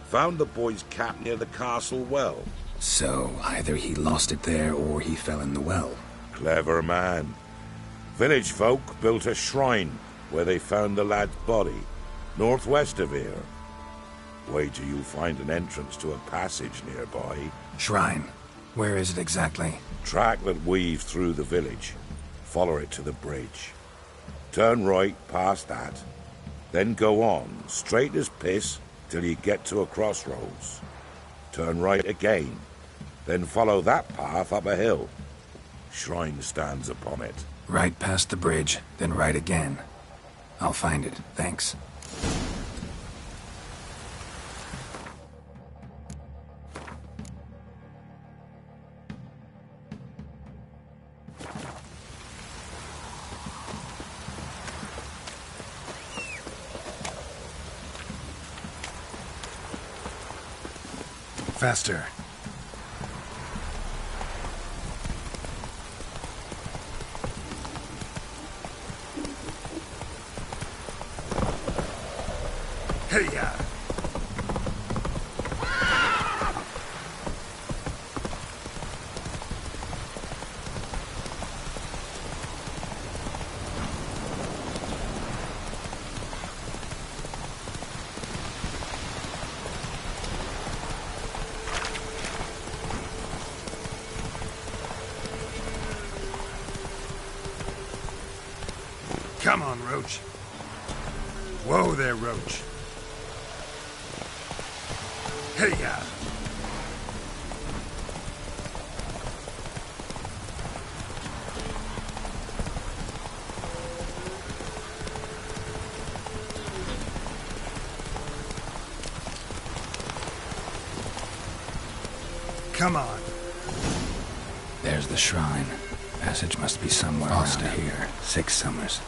O: found the boy's cap near the castle well.
E: So, either he lost it there or he fell in the well.
O: Clever man. Village folk built a shrine where they found the lad's body, northwest of here. Wait till you find an entrance to a passage nearby.
E: Shrine? Where is it exactly?
O: Track that weaves through the village. Follow it to the bridge. Turn right past that. Then go on, straight as piss, till you get to a crossroads. Turn right again. Then follow that path up a hill. Shrine stands upon it.
E: Right past the bridge, then right again. I'll find it, thanks. Faster.
F: Hey-ya! Come on, Roach. Whoa there, Roach. Hey-ya! Come on.
E: There's the shrine. Passage must be somewhere around here. 6 summers.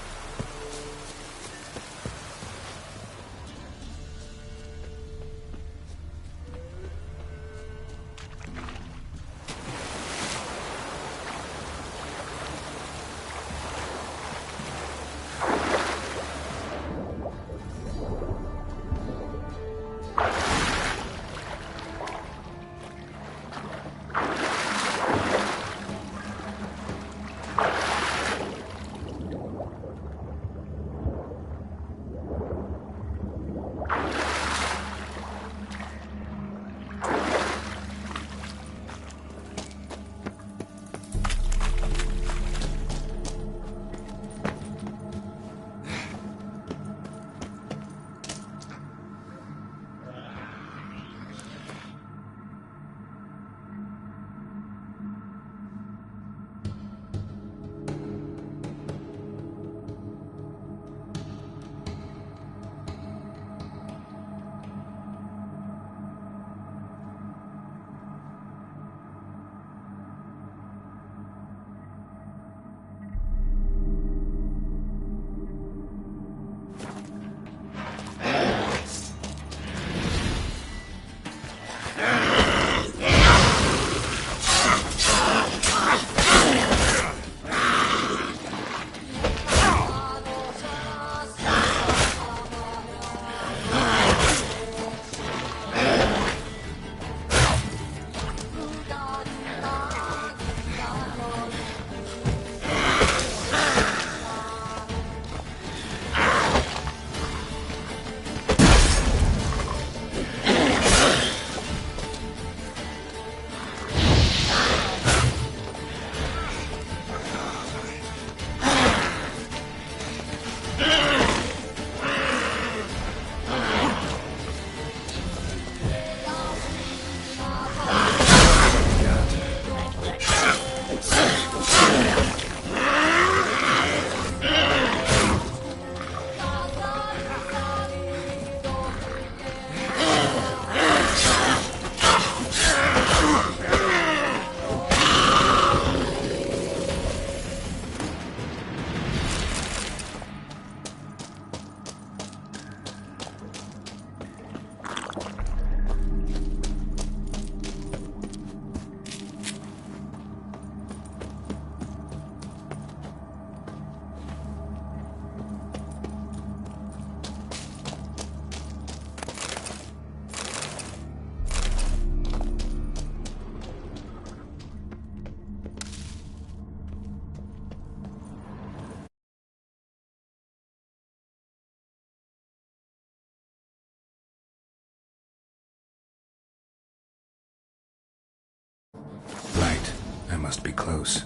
E: I must be close.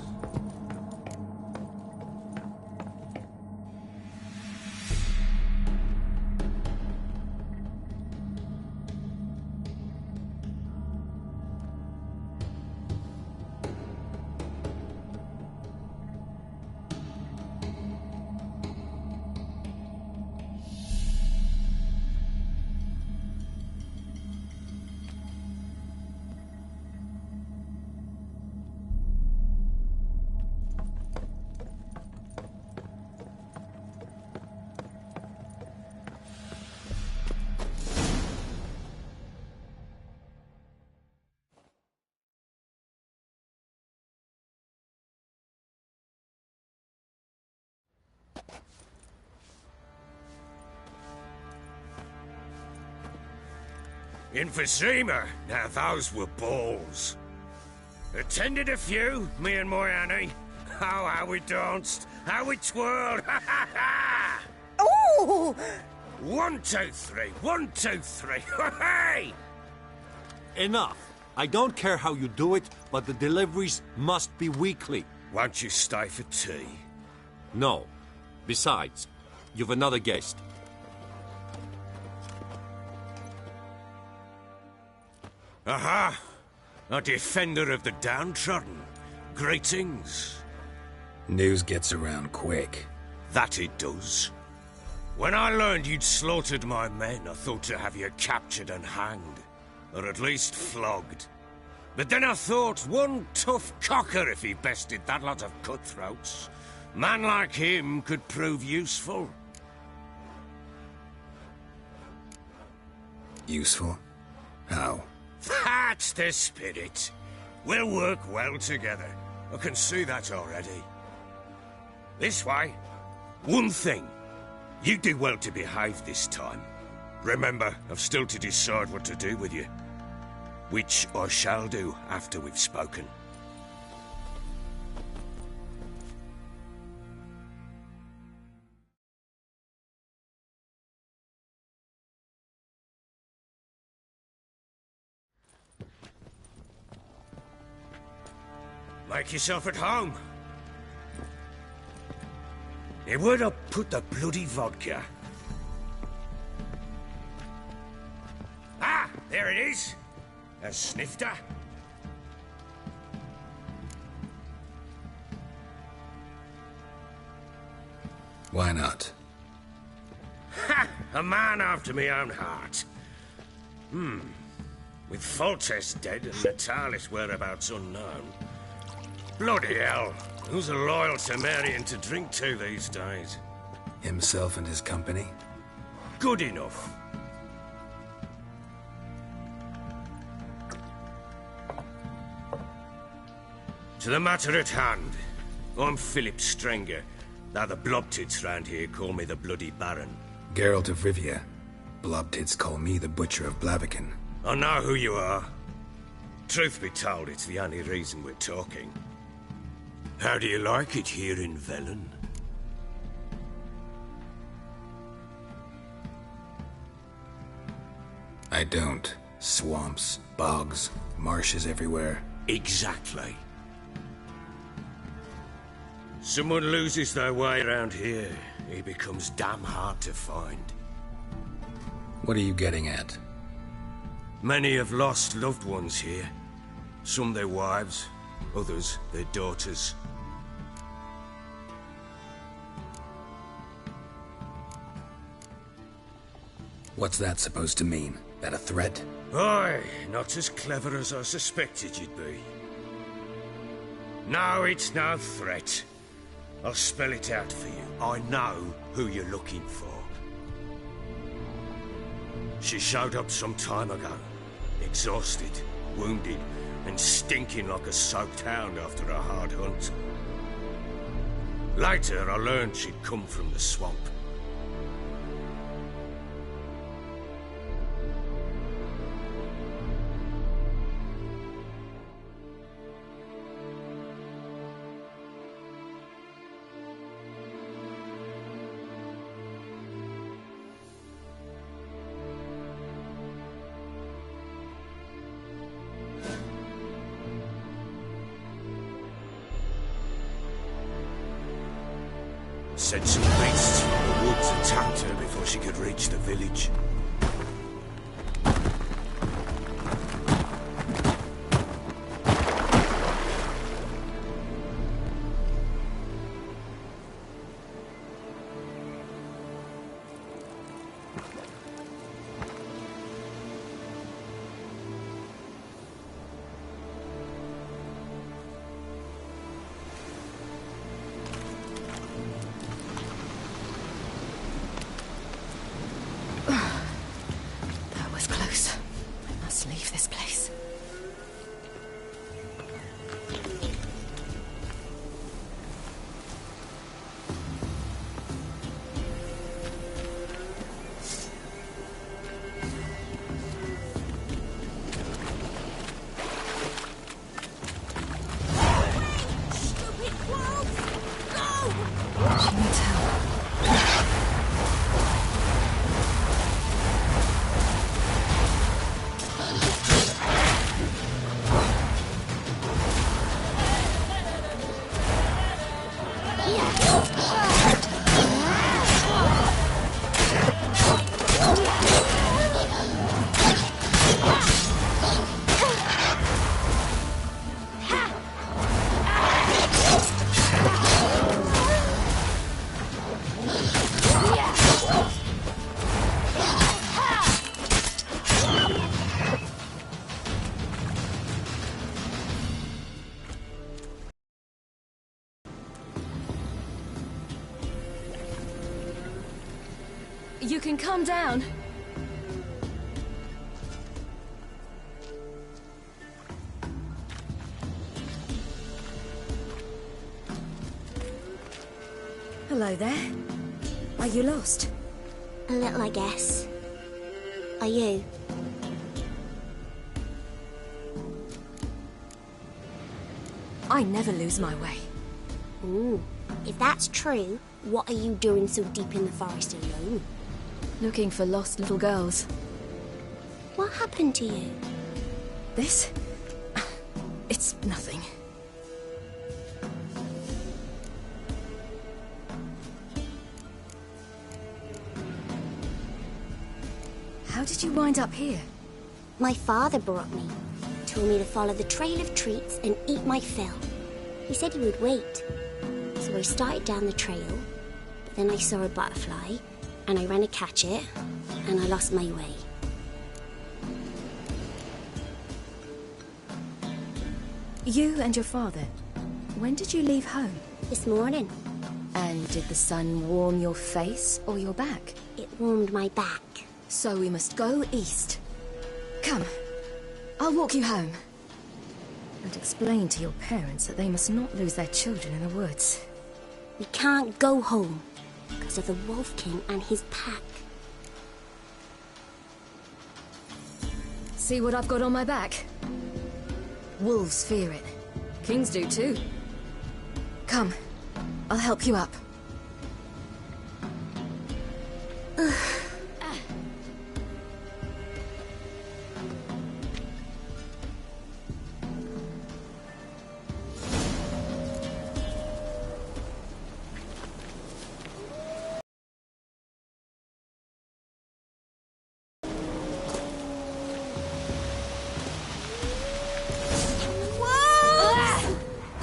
M: In Vizima, now those were balls. Attended a few, me and my Annie. Oh, how we danced, how we twirled, ha ha ha!
B: Oh!
M: 1, 2, 3, 1, 2, 3, hey!
I: Enough. I don't care how you do it, but the deliveries must be weekly.
M: Won't you stay for tea?
I: No. Besides, you've another guest.
M: Aha! A defender of the downtrodden. Greetings.
E: News gets around quick.
M: That it does. When I learned you'd slaughtered my men, I thought to have you captured and hanged. Or at least flogged. But then I thought, one tough cocker if he bested that lot of cutthroats. Man like him could prove useful.
E: Useful? How?
M: That's the spirit. We'll work well together. I can see that already. This way. One thing. You do well to behave this time. Remember, I've still to decide what to do with you. Which I shall do after we've spoken. Make yourself at home. Now, where'd I put the bloody vodka? Ah, there it is. A snifter.
E: Why not?
M: Ha! A man after my own heart. With Foltest dead and Natalis whereabouts unknown. Bloody hell. Who's loyal to Marion to drink to these days?
E: Himself and his company?
M: Good enough. To the matter at hand. I'm Philip Strenger. Now the blobtits round here call me the Bloody Baron.
E: Geralt of Rivia. Blobtits call me the Butcher of Blaviken.
M: I know who you are. Truth be told, it's the only reason we're talking. How do you like it here in Velen?
E: I don't. Swamps, bogs, marshes everywhere.
M: Exactly. Someone loses their way around here, he becomes damn hard to find.
E: What are you getting at?
M: Many have lost loved ones here. Some their wives, others their daughters.
E: What's that supposed to mean? That a threat?
M: Aye, not as clever as I suspected you'd be. No, it's no threat. I'll spell it out for you. I know who you're looking for. She showed up some time ago. Exhausted, wounded, and stinking like a soaked hound after a hard hunt. Later, I learned she'd come from the swamp. said some beasts from the woods attacked her before she could reach the village.
P: Leave this place.
B: Stupid wolves! Go!
P: She needs help. You can calm down.
K: Hello there. Are you lost?
N: A little, I guess. Are you?
P: I never lose my way.
N: Ooh. If that's true, what are you doing so deep in the forest alone?
P: Looking for lost little girls.
N: What happened to you?
P: This? It's nothing. How did you wind up here?
N: My father brought me. Told me to follow the trail of treats and eat my fill. He said he would wait. So I started down the trail, but then I saw a butterfly, and I ran to catch it, and I lost my way.
P: You and your father, when did you leave home?
N: This morning.
P: And did the sun warm your face or your back?
N: It warmed my back.
P: So we must go east. Come, I'll walk you home. And explain to your parents that they must not lose their children in the woods.
N: We can't go home because of the Wolf King and his pack.
P: See what I've got on my back? Wolves fear it. Kings do too. Come, I'll help you up.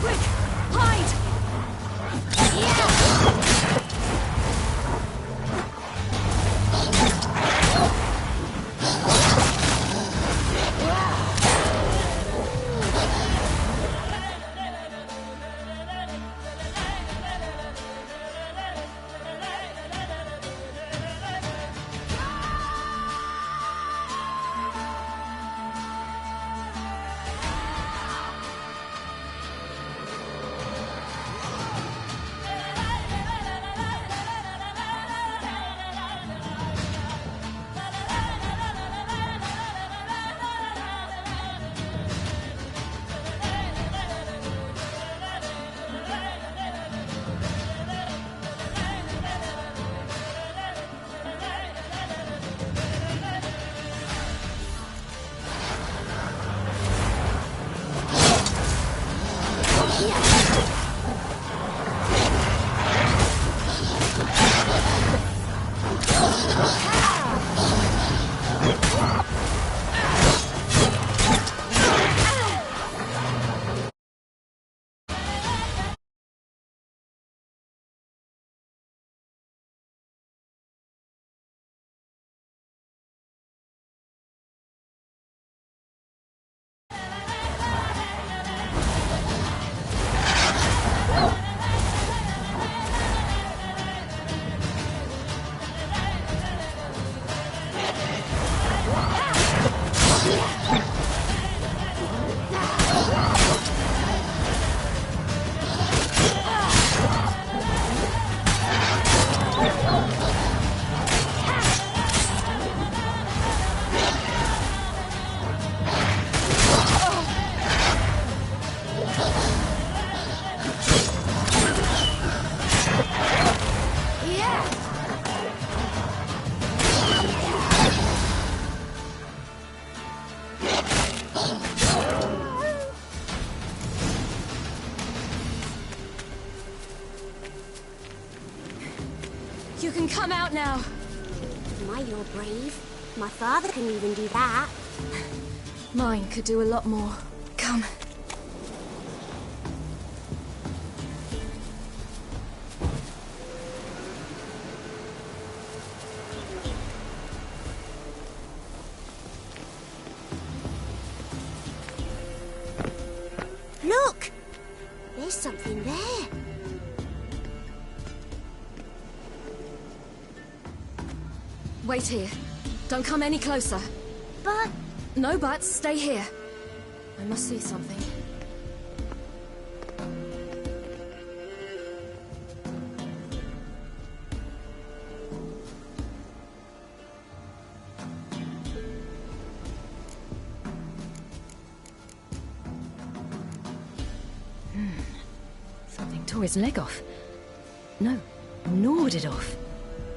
B: Quick, hide! Yeah!
P: Not now.
N: My, you're brave. My father can even do that.
P: Mine could do a lot more. Come.
N: Look! There's something there.
P: Wait here. Don't come any closer.
N: But...
P: No buts. Stay here. I must see something. Something tore his leg off. No, gnawed it off.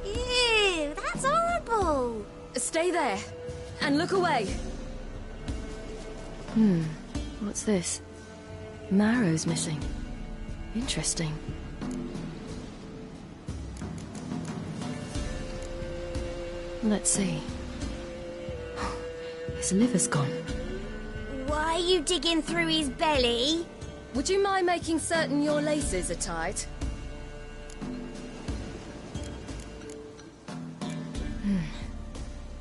N: Ew, that's horrible.
P: Stay there, and look away. What's this? Marrow's missing. Interesting. Let's see. His liver's gone.
N: Why are you digging through his belly?
P: Would you mind making certain your laces are tied?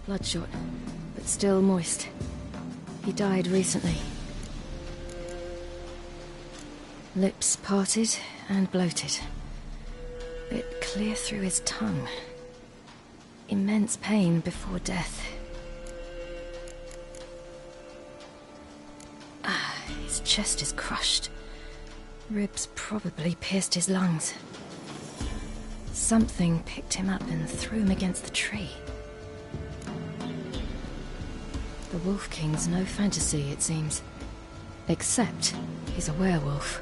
P: Bloodshot, but still moist. He died recently. Lips parted and bloated. Bit clear through his tongue. Immense pain before death. His chest is crushed. Ribs probably pierced his lungs. Something picked him up and threw him against the tree. The Wolf King's no fantasy, it seems. Except he's a werewolf.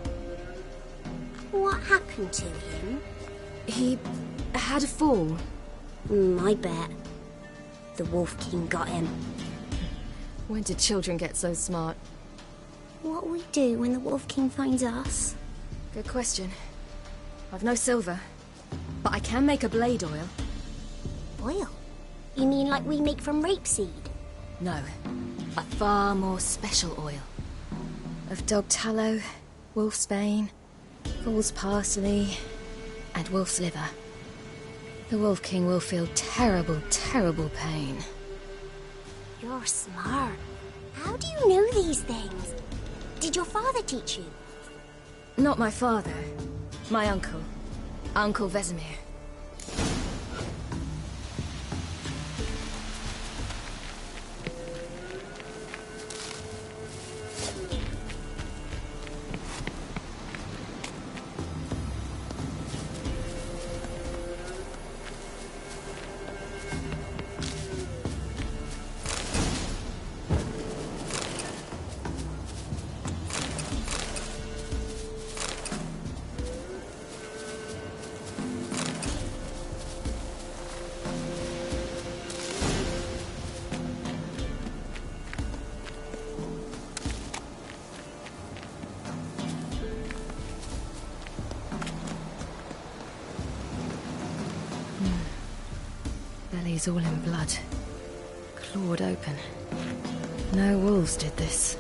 N: What happened to him?
P: He had a fall.
N: I bet. The Wolf King got him.
P: When did children get so smart?
N: What'll we do when the Wolf King finds us?
P: Good question. I've no silver, but I can make a blade oil.
N: Oil? You mean like we make from rapeseed?
P: No, a far more special oil. Of dog tallow, wolf's bane, fool's parsley, and wolf's liver. The Wolf King will feel terrible, terrible pain.
N: You're smart. How do you know these things? Did your father teach you?
P: Not my father. My uncle. Uncle Vesemir. Belly's all in blood. Clawed open. No wolves did this.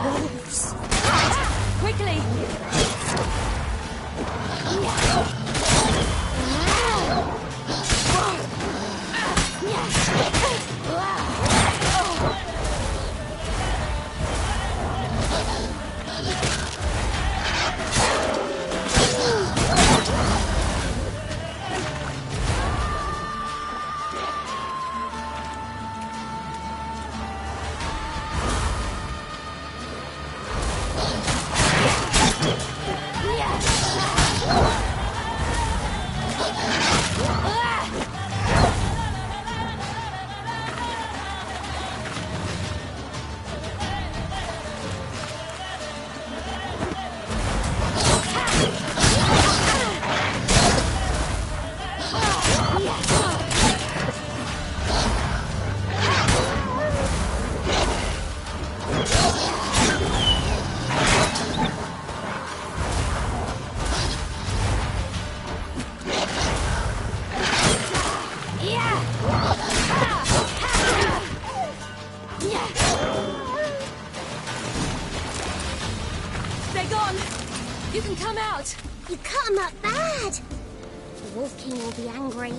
N: Wolves!
P: Quickly!
N: Cut him up bad. The Wolf King will be angry.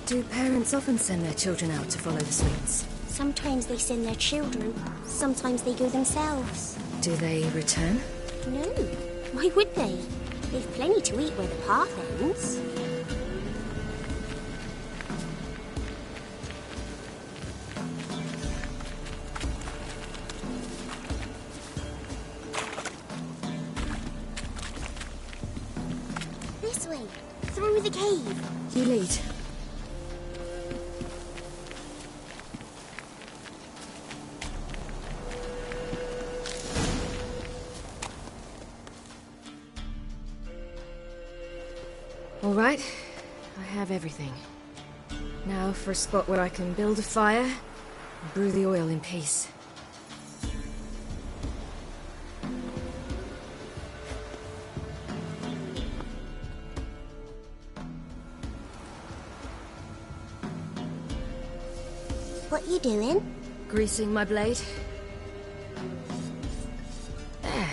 P: Do parents often send their children out to follow the sweets?
N: Sometimes they send their children. Sometimes they go themselves.
P: Do they return?
N: No. Why would they? They've plenty to eat where the path ends. This way. Through the cave.
P: You lead. All right, I have everything. Now for a spot where I can build a fire and brew the oil in peace.
N: What you doing?
P: Greasing my blade. There.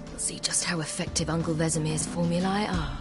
P: We'll see just how effective Uncle Vesemir's formulae are.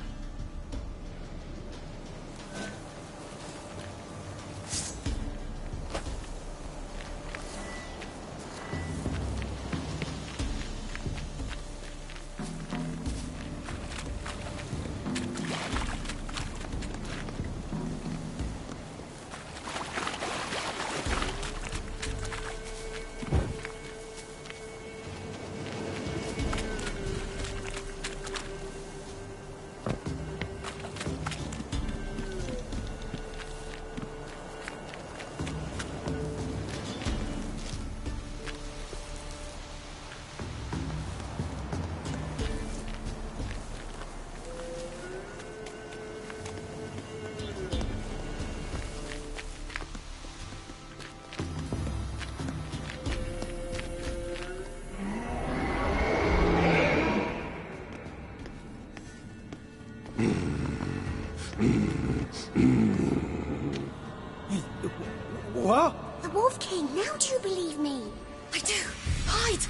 A: What?
N: The Wolf King, now do you believe me?
P: I do. Hide!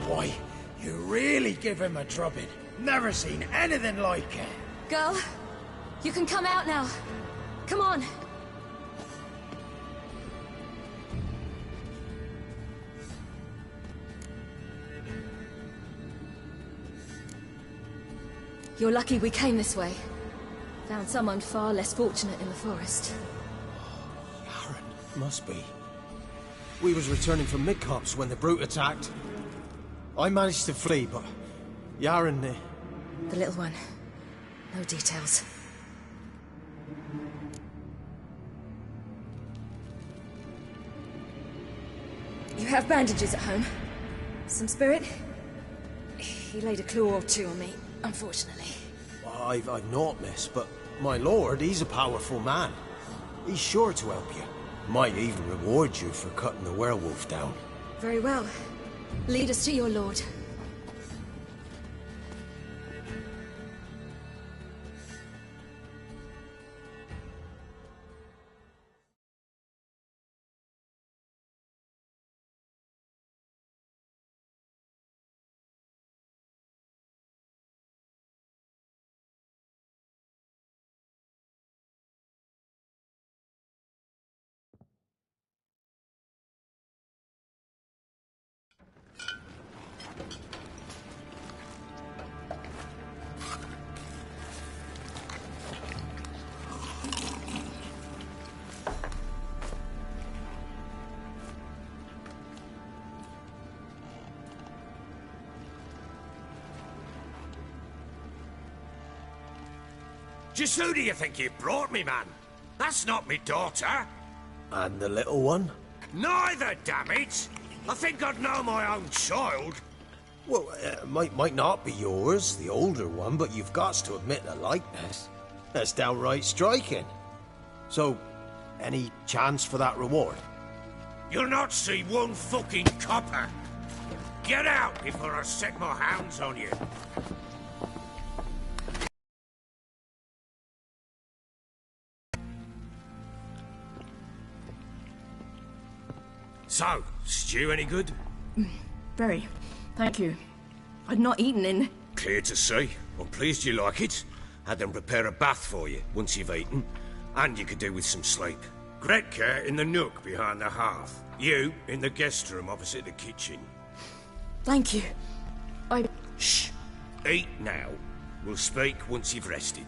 A: Boy, you really give him a drubbing. Never seen anything like it.
P: Girl, you can come out now. Come on. You're lucky we came this way. Found someone far less fortunate in the forest.
A: Must be. We was returning from Midcops when the brute attacked. I managed to flee, but Yaren...
P: The little one. No details. You have bandages at home? Some spirit? He laid a claw or two on me, unfortunately.
A: I've naught, miss, but my lord, he's a powerful man. He's sure to help you. Might even reward you for cutting the werewolf down.
P: Very well. Lead us to your lord.
M: Just who do you think you brought me, man? That's not me daughter.
H: And the little one?
M: Neither, damn it! I think I'd know my own child.
H: Well, might not be yours, the older one, but you've got to admit the likeness. That's downright striking. So, any chance for that reward?
M: You'll not see one fucking copper. Get out before I set my hounds on you. So, stew any good?
Q: Very. Thank you. I'd not eaten in...
M: Clear to see. I'm pleased you like it. Had them prepare a bath for you once you've eaten. And you could do with some sleep. Gretka in the nook behind the hearth. You in the guest room opposite the kitchen.
Q: Thank you.
M: Shh. Eat now. We'll speak once you've rested.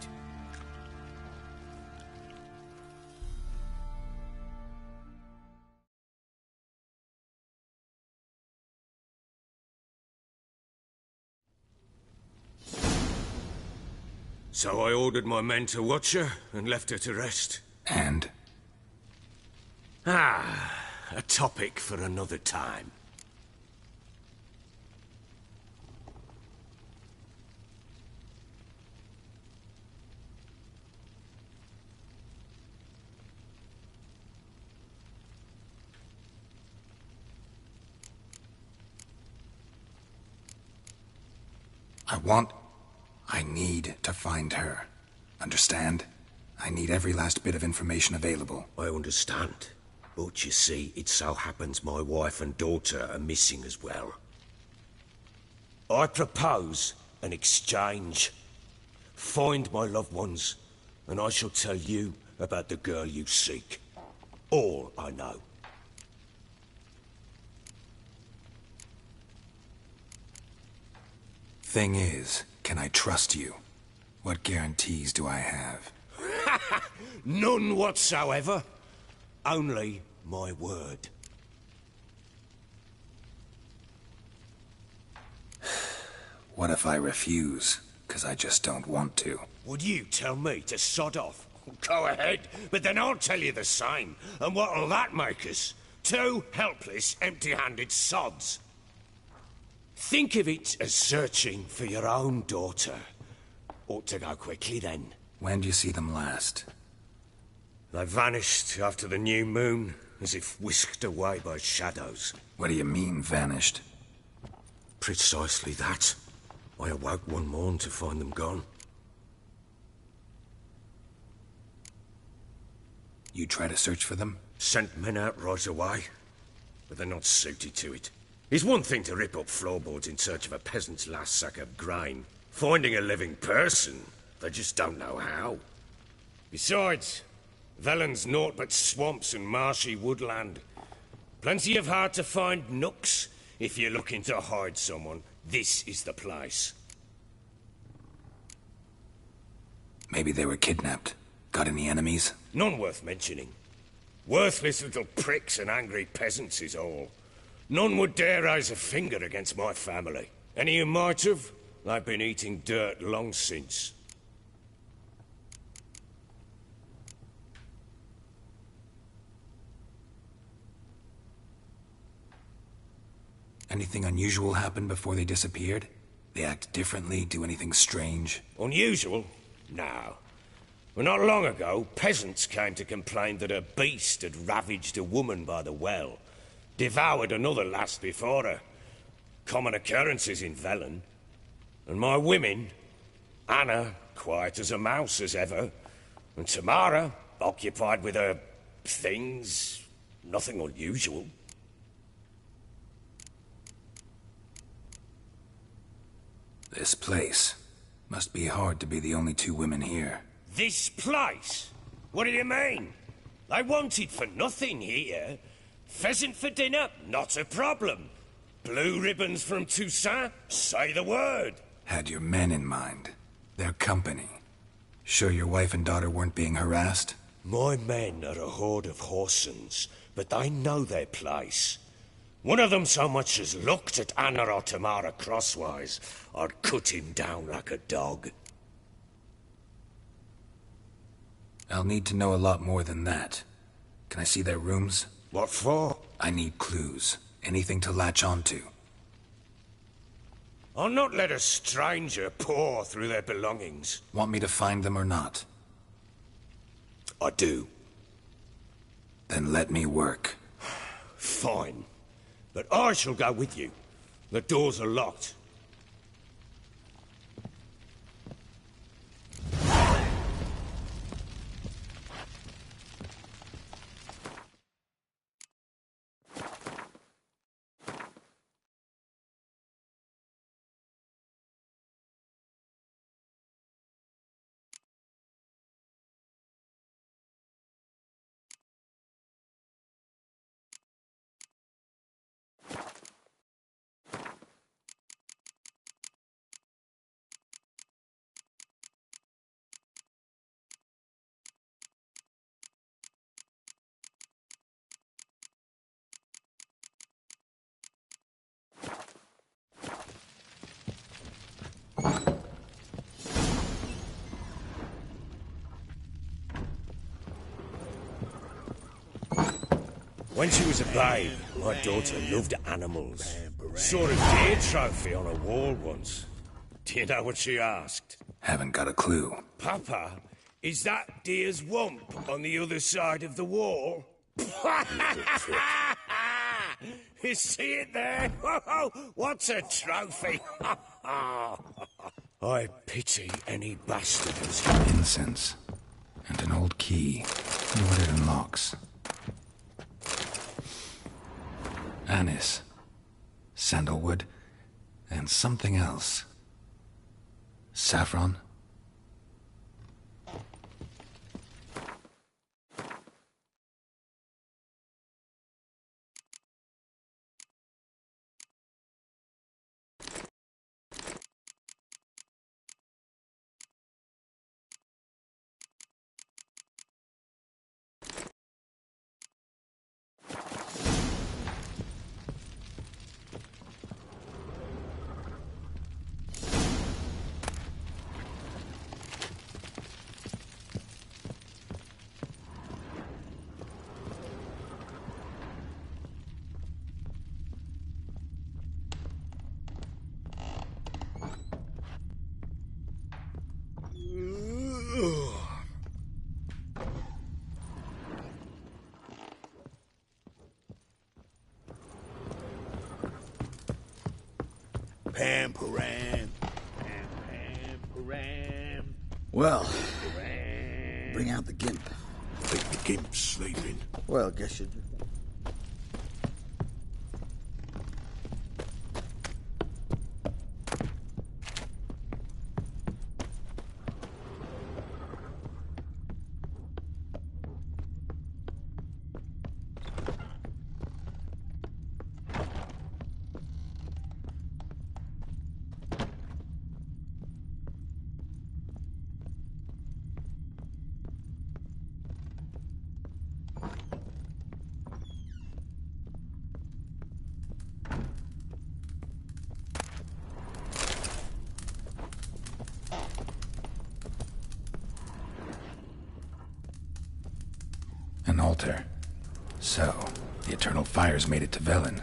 M: So I ordered my men to watch her and left her to rest.
E: And?
M: A topic for another time.
E: I need to find her. Understand? I need every last bit of information available.
M: I understand. But you see, it so happens my wife and daughter are missing as well. I propose an exchange. Find my loved ones, and I shall tell you about the girl you seek. All I know.
E: Thing is, can I trust you? What guarantees do I have?
M: None whatsoever. Only my word.
E: What if I refuse? 'Cause I just don't want to.
M: Would you tell me to sod off? Go ahead, but then I'll tell you the same. And what'll that make us? Two helpless, empty-handed sods. Think of it as searching for your own daughter. Ought to go quickly, then.
E: When do you see them last?
M: They vanished after the new moon, as if whisked away by shadows.
E: What do you mean, vanished?
M: Precisely that. I awoke one morn to find them gone.
E: You try to search for them?
M: Sent men out right away, but they're not suited to it. It's one thing to rip up floorboards in search of a peasant's last sack of grain. Finding a living person, they just don't know how. Besides, Velen's naught but swamps and marshy woodland. Plenty of hard-to-find nooks. If you're looking to hide someone, this is the place.
E: Maybe they were kidnapped. Got any enemies?
M: None worth mentioning. Worthless little pricks and angry peasants is all. None would dare raise a finger against my family. Any who might have, they've been eating dirt long since.
E: Anything unusual happen before they disappeared? They act differently, do anything strange?
M: Unusual? No. Well, not long ago, peasants came to complain that a beast had ravaged a woman by the well. Devoured another lass before her. Common occurrences in Velen. And my women, Anna, quiet as a mouse as ever, and Tamara, occupied with her things, nothing unusual.
E: This place. Must be hard to be the only two women here.
M: This place? What do you mean? I wanted for nothing here. Pheasant for dinner? Not a problem. Blue ribbons from Toussaint? Say the word.
E: Had your men in mind. Their company. Sure your wife and daughter weren't being harassed?
M: My men are a horde of whoresons, but they know their place. One of them so much as looked at Anna or Tamara crosswise, I'd cut him down like a dog.
E: I'll need to know a lot more than that. Can I see their rooms?
M: What for?
E: I need clues. Anything to latch onto.
M: I'll not let a stranger pore through their belongings.
E: Want me to find them or not?
M: I do.
E: Then let me work.
M: Fine. But I shall go with you. The doors are locked. When she was a babe, my daughter loved animals. Saw a deer trophy on a wall once. Do you know what she asked?
E: Haven't got a clue.
M: Papa, is that deer's wump on the other side of the wall? You see it there? What's a trophy? I pity any bastards.
E: Incense. And an old key. Wonder what it unlocks. Anise. Sandalwood. And something else. Saffron?
G: Pam-param. Well, bring out the gimp.
F: Think the gimp's sleeping.
G: Well, guess you do.
E: An altar. So, the Eternal Fires made it to Velen.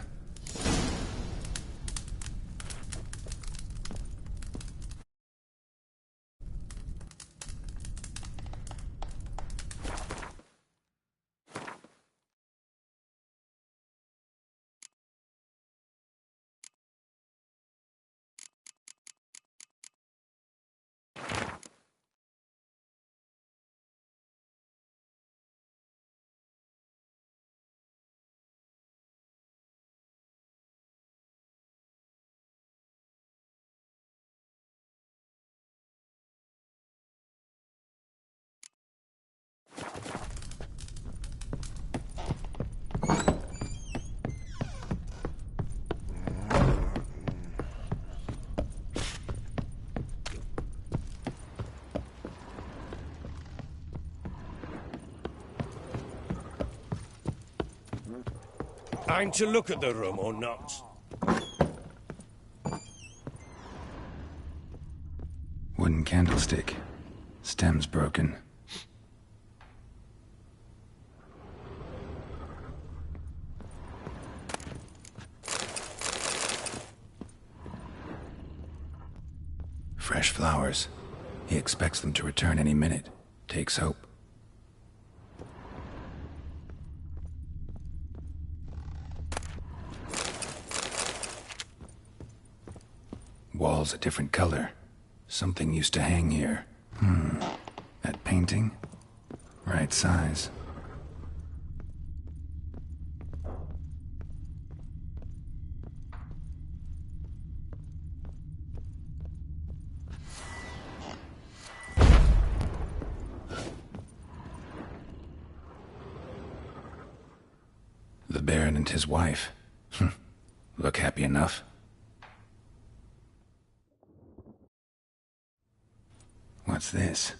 M: I'm to look at the room or not?
E: Wooden candlestick. Stem's broken. fresh flowers. He expects them to return any minute. Takes hope. Walls a different color. Something used to hang here. That painting? Right size. The Baron and his wife. Look happy enough. What's this?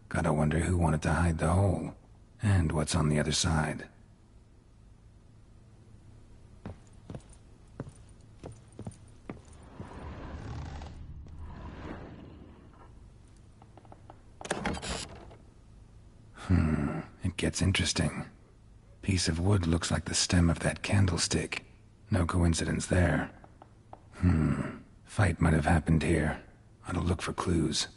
E: Gotta wonder who wanted to hide the hole. And what's on the other side. It gets interesting. Piece of wood looks like the stem of that candlestick. No coincidence there. Fight might have happened here. Ought to look for clues.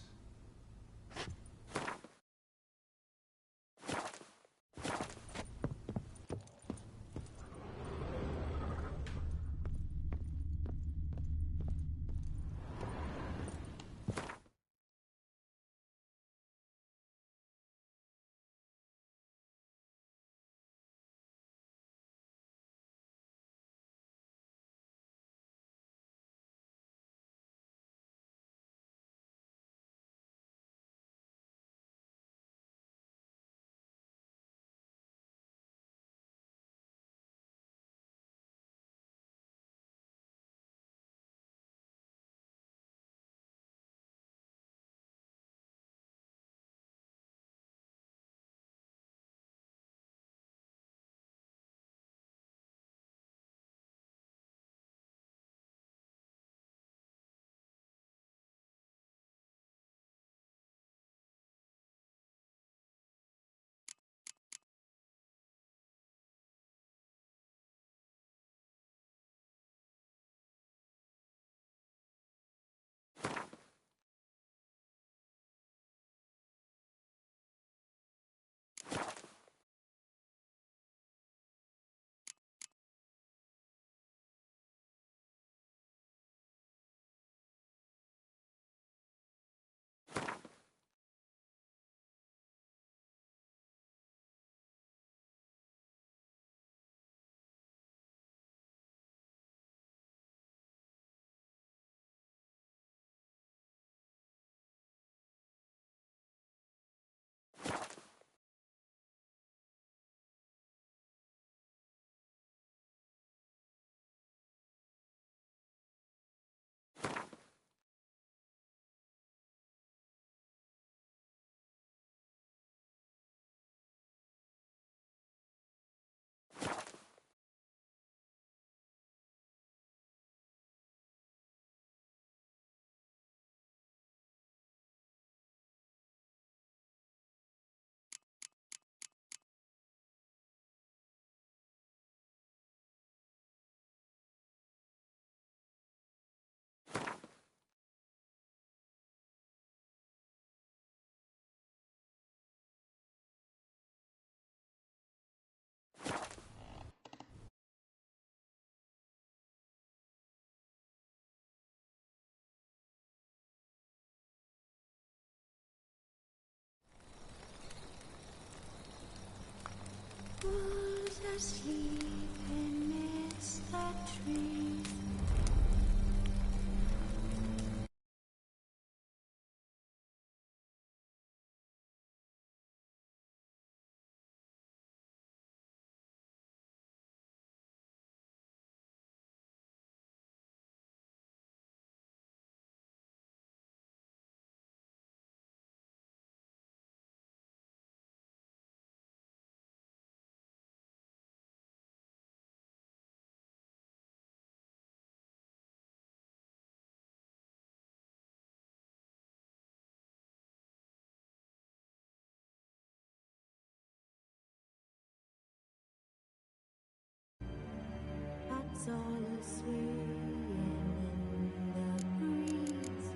R: Who's asleep amidst the trees? That's all I see in the breeze.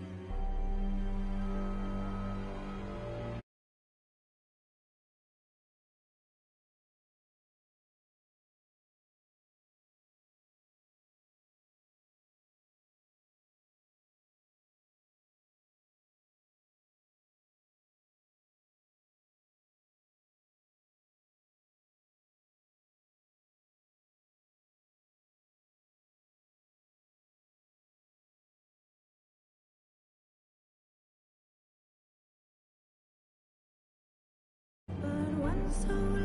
R: so